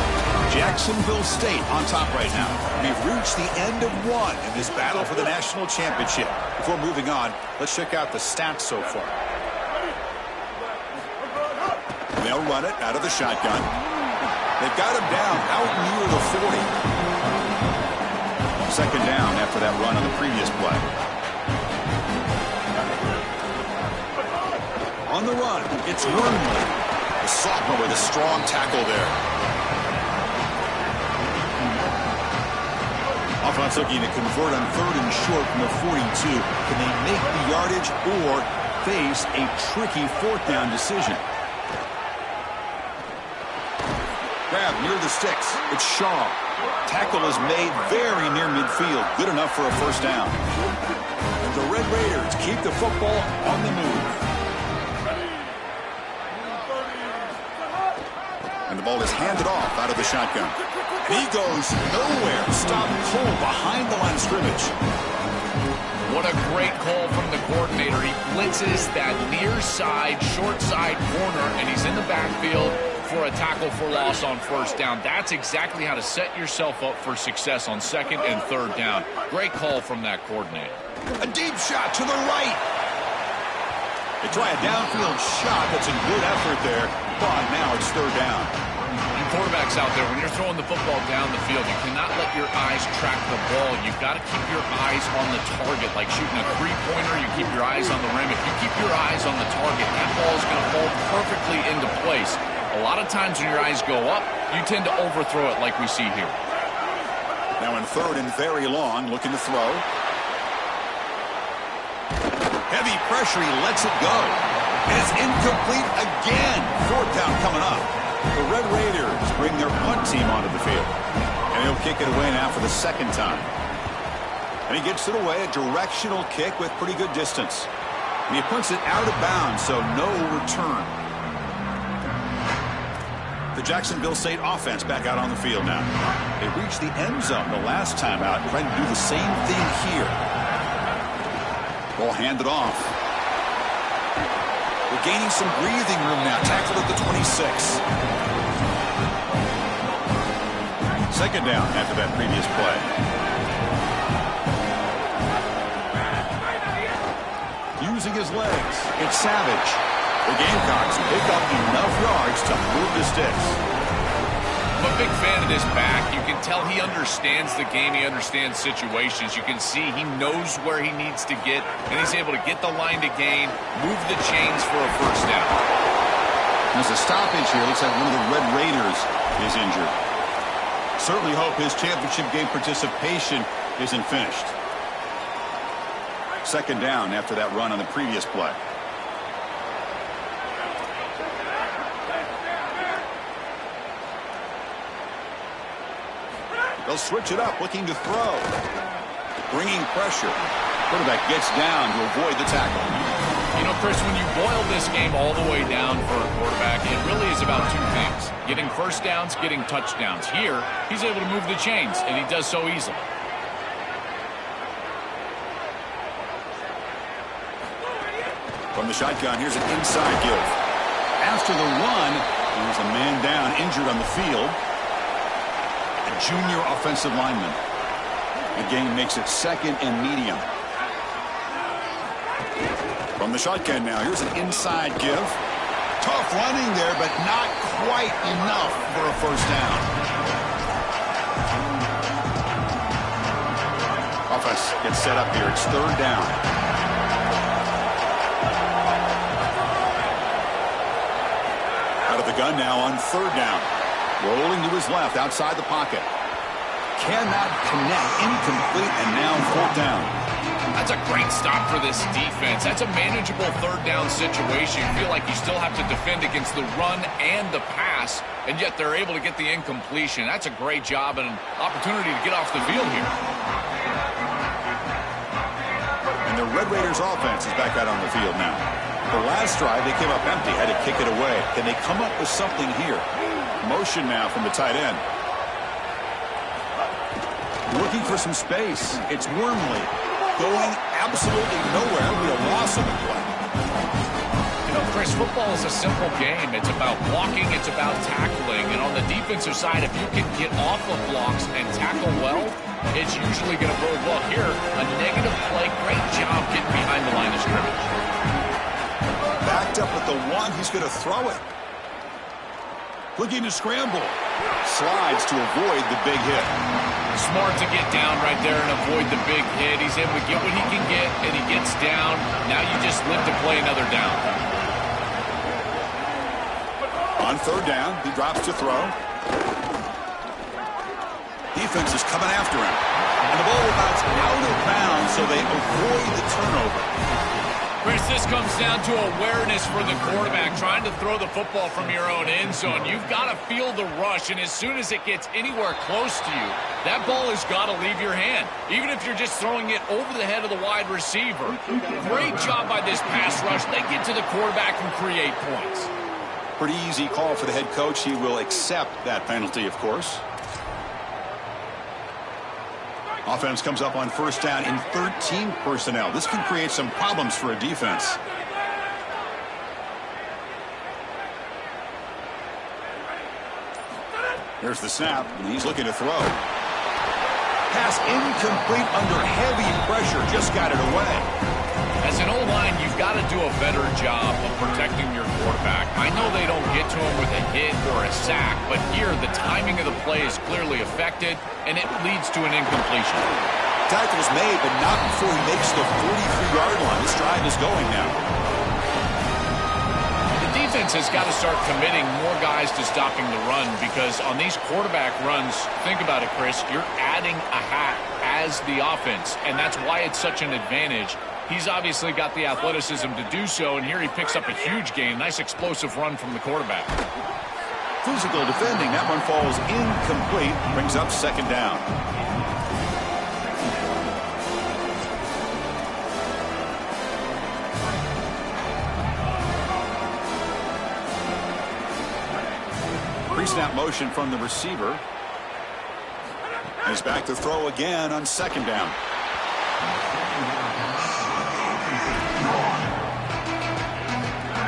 Jacksonville State on top right now. We've reached the end of one in this battle for the national championship. Before moving on, let's check out the stats so far. They'll run it out of the shotgun. They've got him down out near the 40. 2nd down after that run on the previous play. On the run, it's Wormley. The sophomore with a strong tackle there. Offense looking to convert on 3rd and short from the 42. Can they make the yardage or face a tricky 4th down decision? Grab near the sticks. It's Shaw. Tackle is made very near midfield. Good enough for a first down. And the Red Raiders keep the football on the move. And the ball is handed off out of the shotgun. And he goes nowhere. Stop cold behind the line of scrimmage. What a great call from the coordinator. He blitzes that near side, short side corner, and he's in the backfield for a tackle for loss on 1st down. That's exactly how to set yourself up for success on 2nd and 3rd down. Great call from that coordinator. A deep shot to the right. They try a downfield shot. That's a good effort there. But now it's 3rd down. And quarterbacks out there, when you're throwing the football down the field, you cannot let your eyes track the ball. You've got to keep your eyes on the target. Like shooting a 3-pointer, you keep your eyes on the rim. If you keep your eyes on the target, that ball is going to fall perfectly into place. A lot of times when your eyes go up, you tend to overthrow it like we see here. Now in 3rd and very long, looking to throw. Heavy pressure, he lets it go. And it's incomplete again. 4th down coming up. The Red Raiders bring their punt team onto the field. And he'll kick it away now for the 2nd time. And he gets it away, a directional kick with pretty good distance. And he punts it out of bounds, so no return. The Jacksonville State offense back out on the field now. They reached the end zone the last time out, trying to do the same thing here. Ball handed off. We're gaining some breathing room now. Tackled at the 26. 2nd down after that previous play. Using his legs, it's Savage. The Gamecocks pick up enough yards to move the sticks. I'm a big fan of this back. You can tell he understands the game. He understands situations. You can see he knows where he needs to get, and he's able to get the line to gain, move the chains for a first down. There's a stoppage here. Looks like one of the Red Raiders is injured. Certainly hope his championship game participation isn't finished. 2nd down after that run on the previous play. They'll switch it up, looking to throw. Bringing pressure. Quarterback gets down to avoid the tackle. You know, Chris, when you boil this game all the way down for a quarterback, it really is about two things. Getting first downs, getting touchdowns. Here, he's able to move the chains, and he does so easily. From the shotgun, here's an inside give. After the run, there's a man down, injured on the field. A junior offensive lineman. The game makes it second and medium. From the shotgun now, here's an inside give. Tough running there, but not quite enough for a first down. Offense gets set up here. It's third down. Out of the gun now on third down. Rolling to his left outside the pocket. Cannot connect, incomplete, and now fourth down. That's a great stop for this defense. That's a manageable third down situation. You feel like you still have to defend against the run and the pass, and yet they're able to get the incompletion. That's a great job and an opportunity to get off the field here. And the Red Raiders offense is back out on the field now. The last drive, they came up empty, had to kick it away. Can they come up with something here? Motion now from the tight end. Looking for some space. It's Wormley. Going absolutely nowhere with a loss of the play. You know, Chris, football is a simple game. It's about blocking, it's about tackling. And on the defensive side, if you can get off of blocks and tackle well, it's usually going to bode well. Here, a negative play. Great job getting behind the line of scrimmage. Backed up at the one, he's going to throw it. Looking to scramble. Slides to avoid the big hit. Smart to get down right there and avoid the big hit. He's able to get what he can get, and he gets down. Now you just live to play another down. On third down, he drops to throw. Defense is coming after him. And the ball bounces out of bounds, so they avoid the turnover. Chris, this comes down to awareness for the quarterback, trying to throw the football from your own end zone. You've got to feel the rush, and as soon as it gets anywhere close to you, that ball has got to leave your hand, even if you're just throwing it over the head of the wide receiver. Great job by this pass rush. They get to the quarterback and create points. Pretty easy call for the head coach. He will accept that penalty, of course. Offense comes up on first down in 13 personnel. This can create some problems for a defense. Here's the snap, and he's looking to throw. Pass incomplete under heavy pressure. Just got it away. As an O-line, you've got to do a better job of protecting your quarterback. I know they don't get to him with a hit or a sack, but here the timing of the play is clearly affected, and it leads to an incompletion. Tackle's made, but not before he makes the 43-yard line. This drive is going now. The defense has got to start committing more guys to stopping the run, because on these quarterback runs, think about it, Chris, you're adding a hat as the offense, and that's why it's such an advantage. He's obviously got the athleticism to do so, and here he picks up a huge gain. Nice explosive run from the quarterback. Physical defending. That one falls incomplete. Brings up second down. Pre-snap motion from the receiver. He's back to throw again on second down.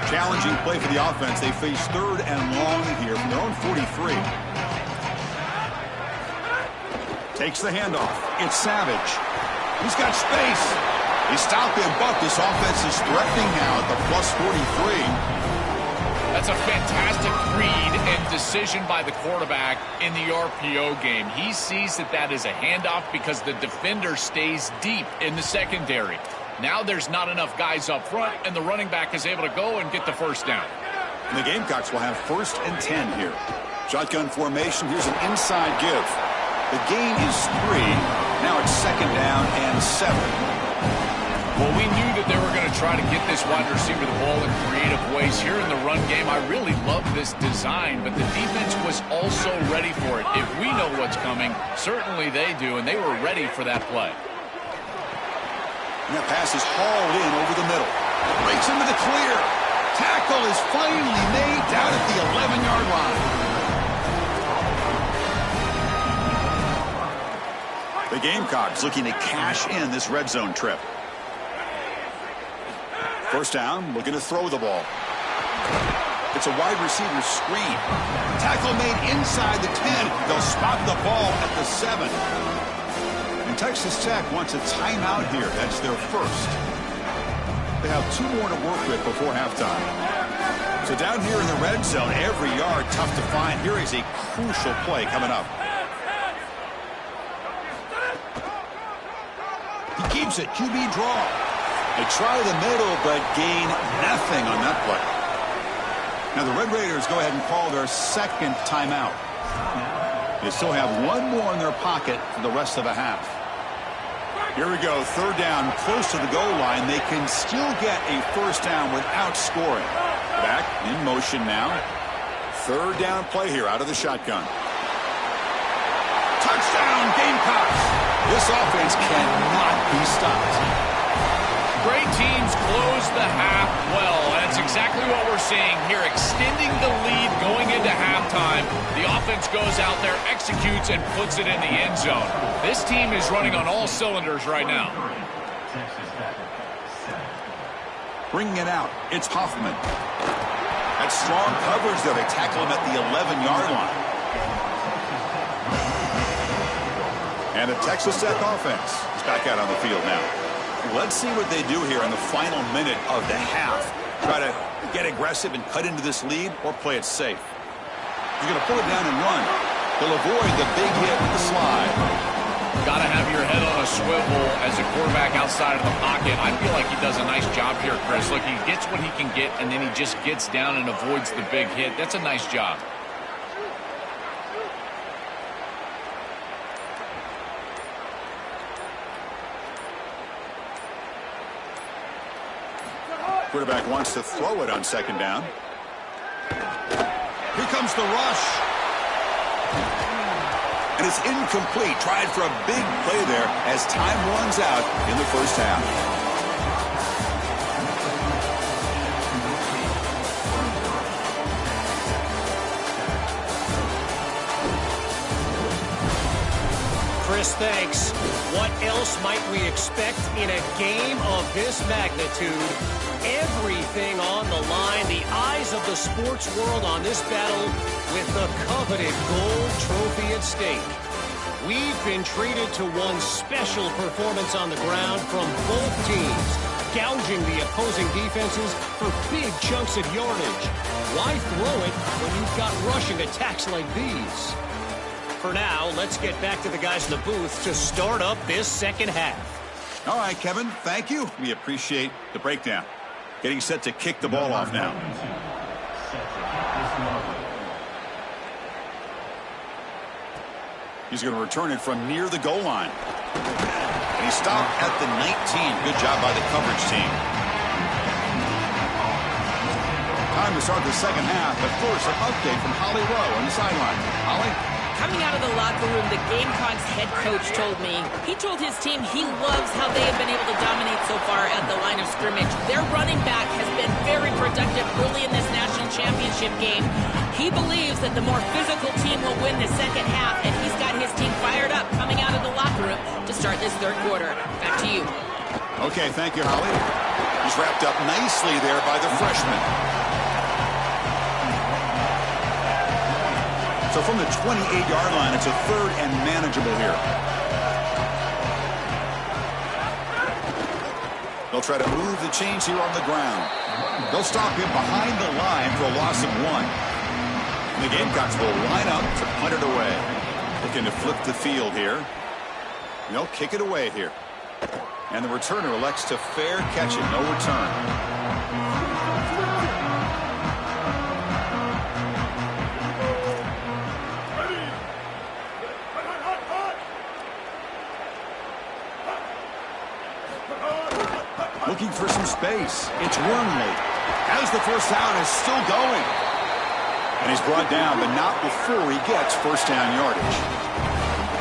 Challenging play for the offense. They face third and long here from their own 43. Takes the handoff. It's Savage. He's got space. He stopped him, but this offense is threatening now at the plus 43. That's a fantastic read and decision by the quarterback in the RPO game. He sees that that is a handoff because the defender stays deep in the secondary. Now there's not enough guys up front, and the running back is able to go and get the first down. And the Gamecocks will have first and 10 here. Shotgun formation. Here's an inside give. The gain is 3. Now it's second down and 7. Well, we knew that they were going to try to get this wide receiver the ball in creative ways. Here in the run game, I really love this design, but the defense was also ready for it. If we know what's coming, certainly they do, and they were ready for that play. And that pass is hauled in over the middle. Breaks into the clear. Tackle is finally made down at the 11-yard line. The Gamecocks looking to cash in this red zone trip. First down, looking to throw the ball. It's a wide receiver screen. Tackle made inside the 10. They'll spot the ball at the 7. And Texas Tech wants a timeout here. That's their first. They have 2 more to work with before halftime. So down here in the red zone, every yard tough to find. Here is a crucial play coming up. He keeps it. QB draw. They try the middle, but gain nothing on that play. Now the Red Raiders go ahead and call their second timeout. They still have 1 more in their pocket for the rest of the half. Here we go. Third down, close to the goal line. They can still get a first down without scoring. Back in motion now. Third down play here out of the shotgun. Touchdown, Gamecocks. This offense cannot be stopped. Great teams close the half well. That's exactly what we're seeing here, extending the lead going into halftime. The offense goes out there, executes, and puts it in the end zone. This team is running on all cylinders right now. Bringing it out, it's Hoffman. That's strong coverage there. They tackle him at the 11-yard line. And the Texas Tech offense is back out on the field now. Let's see what they do here in the final minute of the half. Try to get aggressive and cut into this lead or play it safe. He's going to pull it down and run. He'll avoid the big hit with the slide. Got to have your head on a swivel as a quarterback outside of the pocket. I feel like he does a nice job here, Chris. Look, he gets what he can get, and then he just gets down and avoids the big hit. That's a nice job. Quarterback wants to throw it on second down. Here comes the rush. And it's incomplete. Tried for a big play there as time runs out in the first half. Chris, thanks. What else might we expect in a game of this magnitude? Everything on the line, the eyes of the sports world on this battle with the coveted gold trophy at stake. We've been treated to one special performance on the ground from both teams, gouging the opposing defenses for big chunks of yardage. Why throw it when you've got rushing attacks like these? For now, let's get back to the guys in the booth to start up this second half. All right, Kevin, thank you. We appreciate the breakdown. Getting set to kick the ball off now. He's going to return it from near the goal line. And he stopped at the 19. Good job by the coverage team. Time to start the second half, but first, an update from Holly Rowe on the sideline. Holly? Coming out of the locker room, the Gamecocks head coach told me, he told his team he loves how they have been able to dominate so far at the line of scrimmage. Their running back has been very productive early in this national championship game. He believes that the more physical team will win the second half, and he's got his team fired up coming out of the locker room to start this third quarter. Back to you. Okay, thank you, Holly. He's wrapped up nicely there by the freshman. So from the 28-yard line, it's a third and manageable here. They'll try to move the chains here on the ground. They'll stop him behind the line for a loss of 1. And the Gamecocks will line up to punt it away. Looking to flip the field here. They'll kick it away here. And the returner elects to fair catch it. No return. Looking for some space. It's Wormley. Has the first down, is still going. And he's brought down, but not before he gets first down yardage.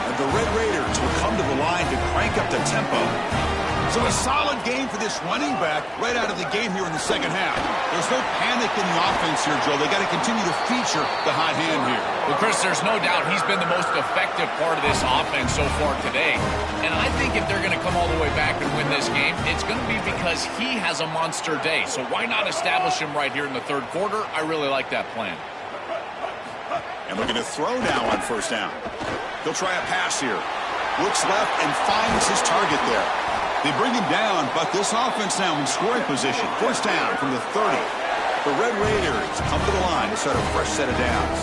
And the Red Raiders will come to the line to crank up the tempo. So a solid game for this running back right out of the gate here in the second half. There's no panic in the offense here, Joe. They got to continue to feature the hot hand here. Well, Chris, there's no doubt he's been the most effective part of this offense so far today. And I think if they're going to come all the way back and win this game, it's going to be because he has a monster day. So why not establish him right here in the third quarter? I really like that plan. And looking to throw now on first down. He'll try a pass here. Looks left and finds his target there. They bring him down, but this offense now in scoring position. First down from the 30. The Red Raiders come to the line to start a fresh set of downs.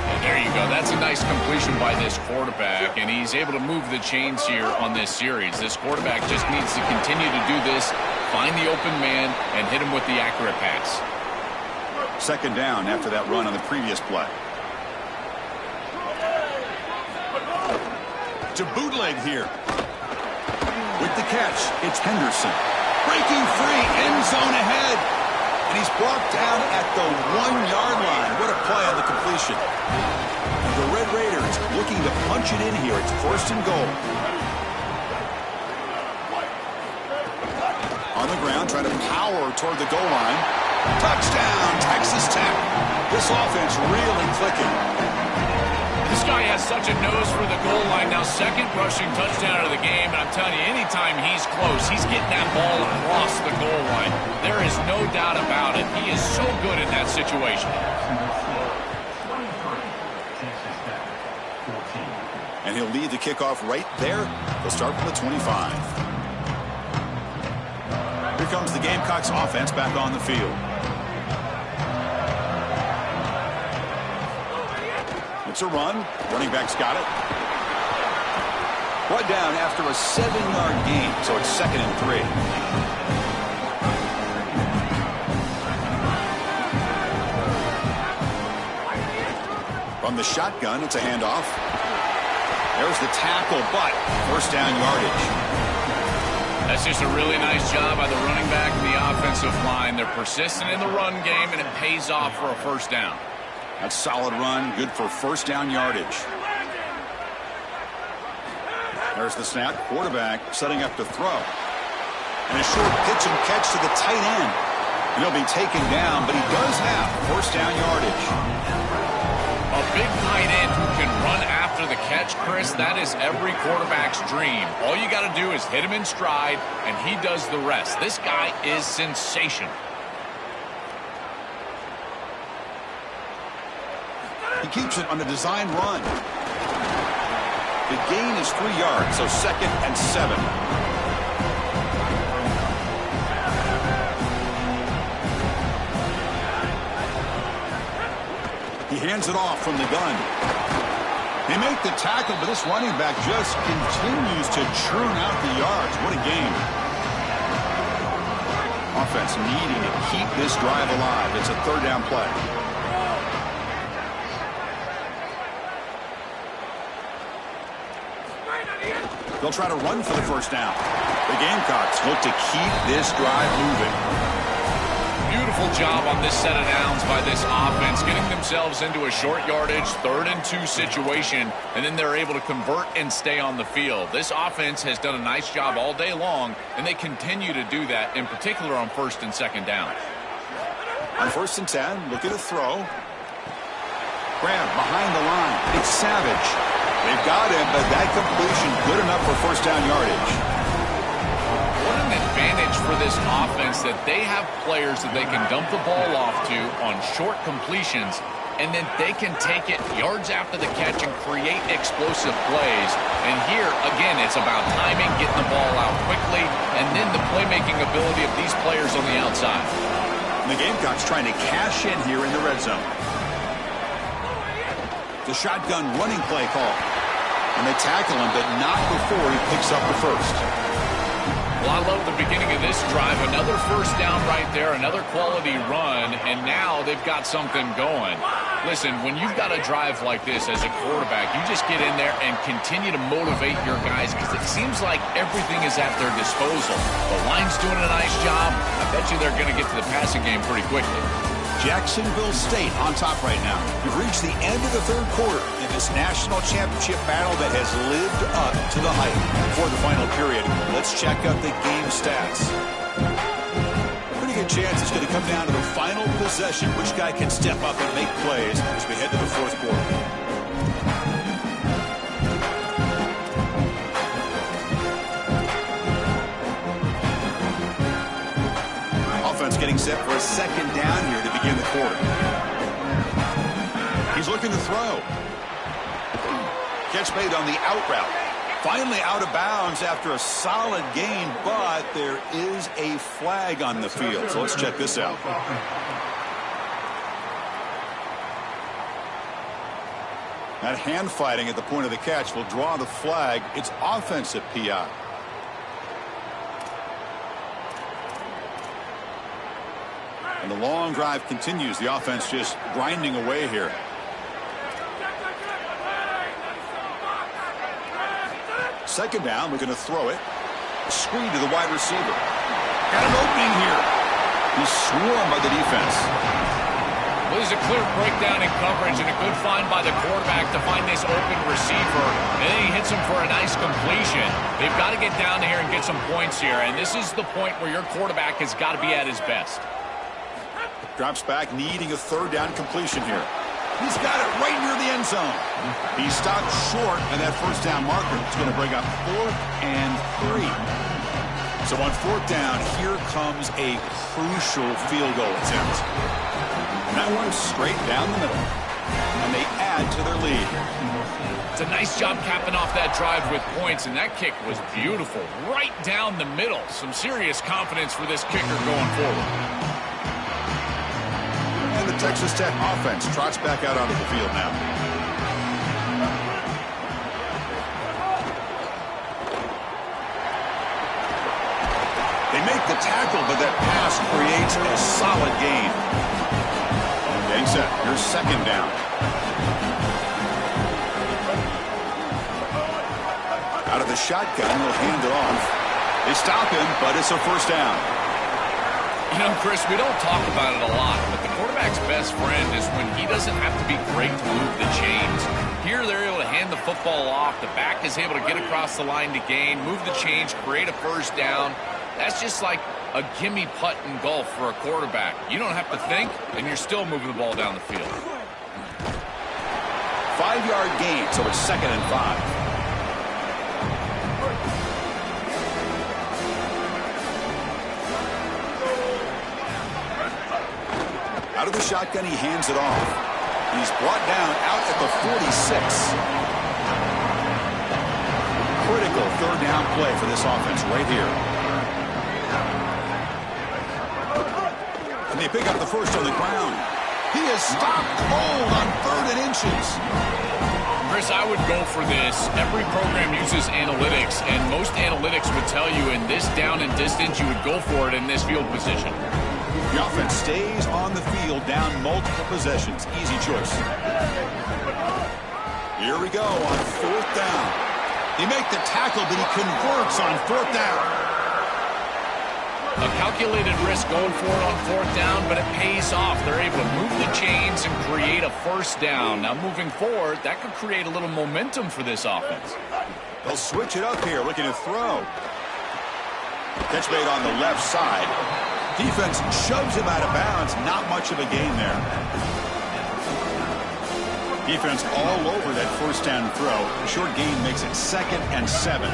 And there you go. That's a nice completion by this quarterback, and he's able to move the chains here on this series. This quarterback just needs to continue to do this, find the open man, and hit him with the accurate pass. Second down after that run on the previous play. To bootleg here. With the catch, it's Henderson. Breaking free, end zone ahead. And he's brought down at the 1-yard line. What a play on the completion. The Red Raiders looking to punch it in here. It's first and goal. On the ground, trying to power toward the goal line. Touchdown, Texas Tech. This offense really clicking. This guy has such a nose for the goal line. Now, second rushing touchdown of the game. And I'm telling you, anytime he's close, he's getting that ball across the goal line. There is no doubt about it. He is so good in that situation. And he'll lead the kickoff right there. He'll start from the 25. Here comes the Gamecocks offense back on the field. It's a run. Running back's got it. Brought down after a 7-yard gain, so it's 2nd and 3. From the shotgun, it's a handoff. There's the tackle, but first down yardage. That's just a really nice job by the running back and the offensive line. They're persistent in the run game, and it pays off for a first down. That's solid run, good for first down yardage. There's the snap. Quarterback setting up to throw. And a short pitch and catch to the tight end. And he'll be taken down, but he does have first down yardage. A big tight end who can run after the catch, Chris, that is every quarterback's dream. All you got to do is hit him in stride, and he does the rest. This guy is sensational. He keeps it on the design run. The gain is 3 yards, so 2nd and 7. He hands it off from the gun. They make the tackle, but this running back just continues to churn out the yards. What a game. Offense needing to keep this drive alive. It's a third down play. They'll try to run for the first down. The Gamecocks look to keep this drive moving. Beautiful job on this set of downs by this offense, getting themselves into a short yardage, 3rd and 2 situation, and then they're able to convert and stay on the field. This offense has done a nice job all day long, and they continue to do that, in particular on 1st and 2nd down. On 1st and 10, looking to throw. Grab behind the line. It's Savage. They've got him, but that completion good enough for first down yardage. What an advantage for this offense that they have players that they can dump the ball off to on short completions, and then they can take it yards after the catch and create explosive plays. And here, again, it's about timing, getting the ball out quickly, and then the playmaking ability of these players on the outside. And the Gamecocks trying to cash in here in the red zone. The shotgun running play call. And they tackle him, but not before he picks up the first. Well, I love the beginning of this drive. Another first down right there, another quality run, and now they've got something going. Listen, when you've got a drive like this as a quarterback, you just get in there and continue to motivate your guys because it seems like everything is at their disposal. The line's doing a nice job. I bet you they're going to get to the passing game pretty quickly. Jacksonville State on top right now. We've reached the end of the third quarter in this national championship battle that has lived up to the hype. For the final period, let's check out the game stats. Pretty good chance it's going to come down to the final possession. Which guy can step up and make plays as we head to the fourth quarter. Getting set for a second down here to begin the quarter. He's looking to throw. Catch made on the out route. Finally out of bounds after a solid gain, but there is a flag on the field. So let's check this out. That hand fighting at the point of the catch will draw the flag. It's offensive PI. And the long drive continues. The offense just grinding away here. Second down, we're going to throw it. Screen to the wide receiver. Got an opening here. He's swarmed by the defense. Well, there's a clear breakdown in coverage and a good find by the quarterback to find this open receiver. And then he hits him for a nice completion. They've got to get down here and get some points here. And this is the point where your quarterback has got to be at his best. Drops back, needing a third down completion here. He's got it right near the end zone. He stopped short of that first down marker. It's going to bring up 4th and 3. So on 4th down, here comes a crucial field goal attempt. And that one's straight down the middle. And they add to their lead. It's a nice job capping off that drive with points, and that kick was beautiful. Right down the middle. Some serious confidence for this kicker going forward. And the Texas Tech offense trots back out onto the field now. They make the tackle, but that pass creates a solid gain. Getting set. Here's second down. Out of the shotgun, he'll hand it off. They stop him, but it's a first down. You know, Chris, we don't talk about it a lot, but the quarterback's best friend is when he doesn't have to be great to move the chains. Here, they're able to hand the football off. The back is able to get across the line to gain, move the chains, create a first down. That's just like a gimme putt in golf for a quarterback. You don't have to think, and you're still moving the ball down the field. 5-yard gain, so it's 2nd and 5. Out of the shotgun, he hands it off. He's brought down out at the 46. Critical third down play for this offense right here. And they pick up the first on the ground. He is stopped cold on 3rd and inches. Chris, I would go for this. Every program uses analytics, and most analytics would tell you in this down and distance, you would go for it in this field position. The offense stays on the field down multiple possessions. Easy choice. Here we go on 4th down. They make the tackle, but he converts on 4th down. A calculated risk going for it on 4th down, but it pays off. They're able to move the chains and create a first down. Now moving forward, that could create a little momentum for this offense. They'll switch it up here, looking to throw. Catch made on the left side. Defense shoves him out of bounds. Not much of a gain there. Defense all over that first down throw. A short gain makes it 2nd and 7.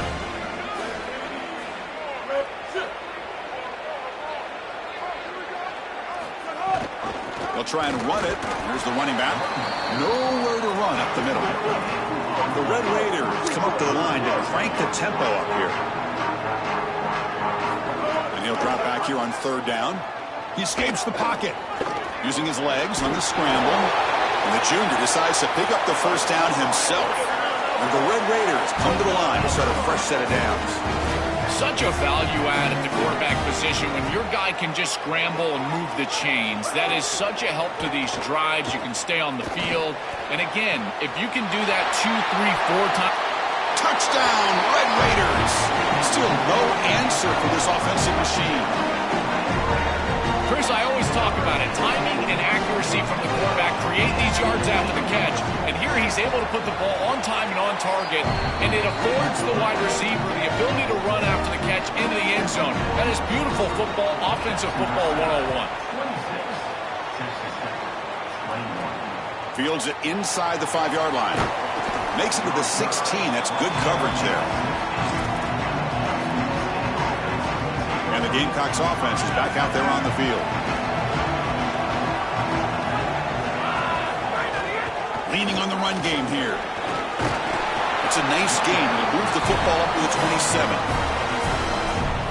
They'll try and run it. Here's the running back. Nowhere to run up the middle. The Red Raiders come up to the line to crank the tempo up here. He'll drop back here on 3rd down. He escapes the pocket, using his legs on the scramble. And the junior decides to pick up the first down himself. And the Red Raiders come to the line to start a fresh set of downs. Such a value add at the quarterback position when your guy can just scramble and move the chains. That is such a help to these drives. You can stay on the field. And again, if you can do that 2, 3, 4 times. Touchdown, Red Raiders. Still no answer for this offensive machine. Chris, I always talk about it. Timing and accuracy from the quarterback create these yards after the catch. And here he's able to put the ball on time and on target, and it affords the wide receiver the ability to run after the catch into the end zone. That is beautiful football, offensive football 101. Fields it inside the 5-yard line. Makes it to the 16. That's good coverage there. And the Gamecocks offense is back out there on the field. Leaning on the run game here. It's a nice game. He'll move the football up to the 27.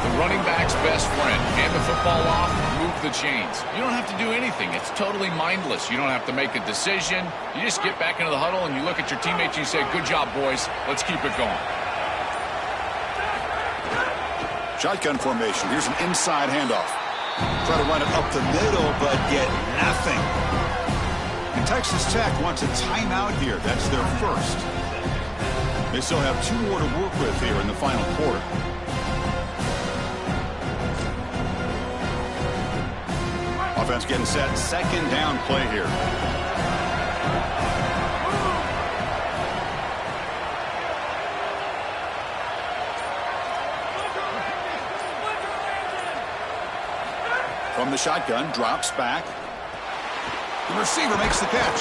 The running back's best friend. Hand the football off, move the chains. You don't have to do anything. It's totally mindless. You don't have to make a decision. You just get back into the huddle and you look at your teammates and you say, good job, boys. Let's keep it going. Shotgun formation. Here's an inside handoff. Try to run it up the middle, but get nothing. And Texas Tech wants a timeout here. That's their first. They still have 2 more to work with here in the final quarter. Offense getting set. Second down play here. From the shotgun, drops back. The receiver makes the catch.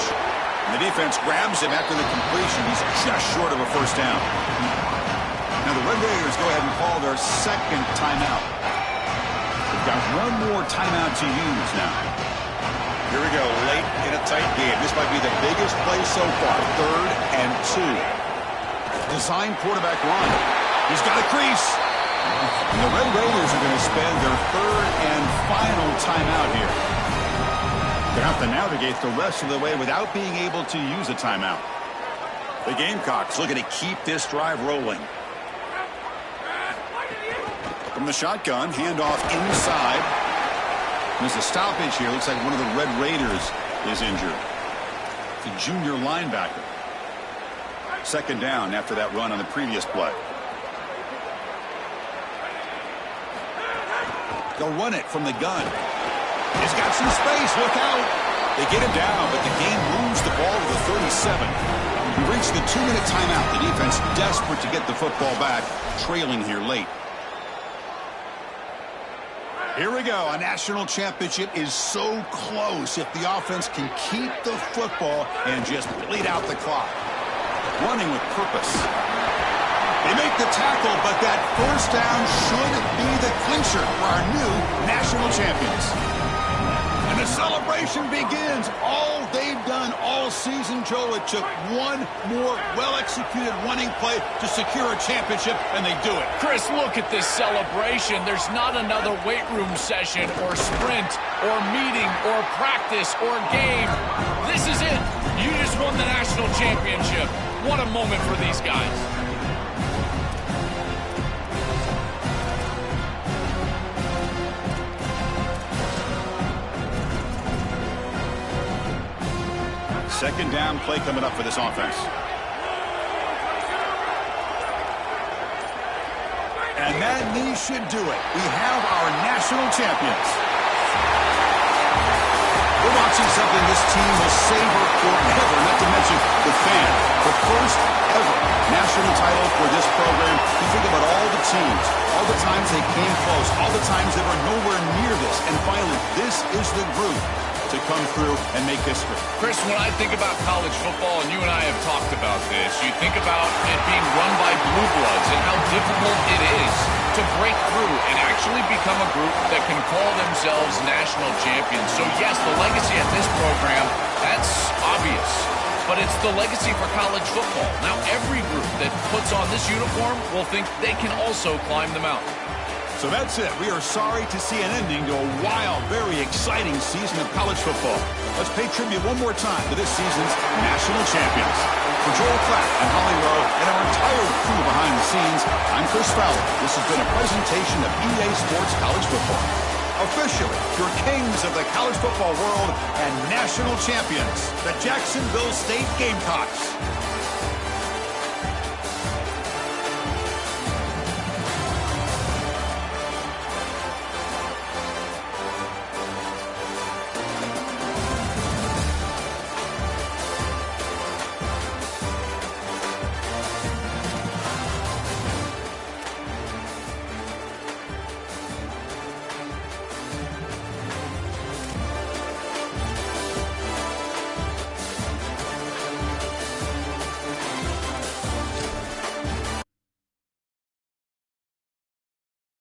And the defense grabs him after the completion. He's just short of a first down. Now the Red Raiders go ahead and call their second timeout. They've got one more timeout to use now. Here we go, late in a tight game. This might be the biggest play so far. 3rd and 2. Design quarterback run. He's got a crease. And the Red Raiders are going to spend their 3rd and final timeout here. They have to navigate the rest of the way without being able to use a timeout. The Gamecocks looking to keep this drive rolling. From the shotgun, handoff inside. There's a stoppage here. Looks like one of the Red Raiders is injured. The junior linebacker. Second down after that run on the previous play. They'll run it from the gun. He's got some space. Look out. They get him down, but the game moves the ball to the 37. We reach the 2-minute timeout. The defense desperate to get the football back, trailing here late. Here we go. A national championship is so close if the offense can keep the football and just bleed out the clock. Running with purpose. They make the tackle, but that first down should be the clincher for our new national champions. And the celebration begins. All they've done all season, Joe, it took one more well-executed running play to secure a championship, and they do it. Chris, look at this celebration. There's not another weight room session or sprint or meeting or practice or game. This is it. You just won the national championship. What a moment for these guys. Second down play coming up for this offense. And that knee should do it. We have our national champions. We're watching something this team will savor forever, not to mention the fan. The first ever national title for this program. You think about all the teams, all the times they came close, all the times they were nowhere near this. And finally, this is the group to come through and make history. Chris, when I think about college football, and you and I have talked about this, you think about it being run by blue bloods and how difficult it is to break through and actually become a group that can call themselves national champions. So yes, the legacy at this program, that's obvious. But it's the legacy for college football. Now every group that puts on this uniform will think they can also climb the mountain. So that's it. We are sorry to see an ending to a wild, very exciting season of college football. Let's pay tribute one more time to this season's national champions. For Joel Klatt and Holly Rowe and our entire crew behind the scenes, I'm Chris Fowler. This has been a presentation of EA Sports College Football. Officially, your kings of the college football world and national champions, the Jacksonville State Gamecocks.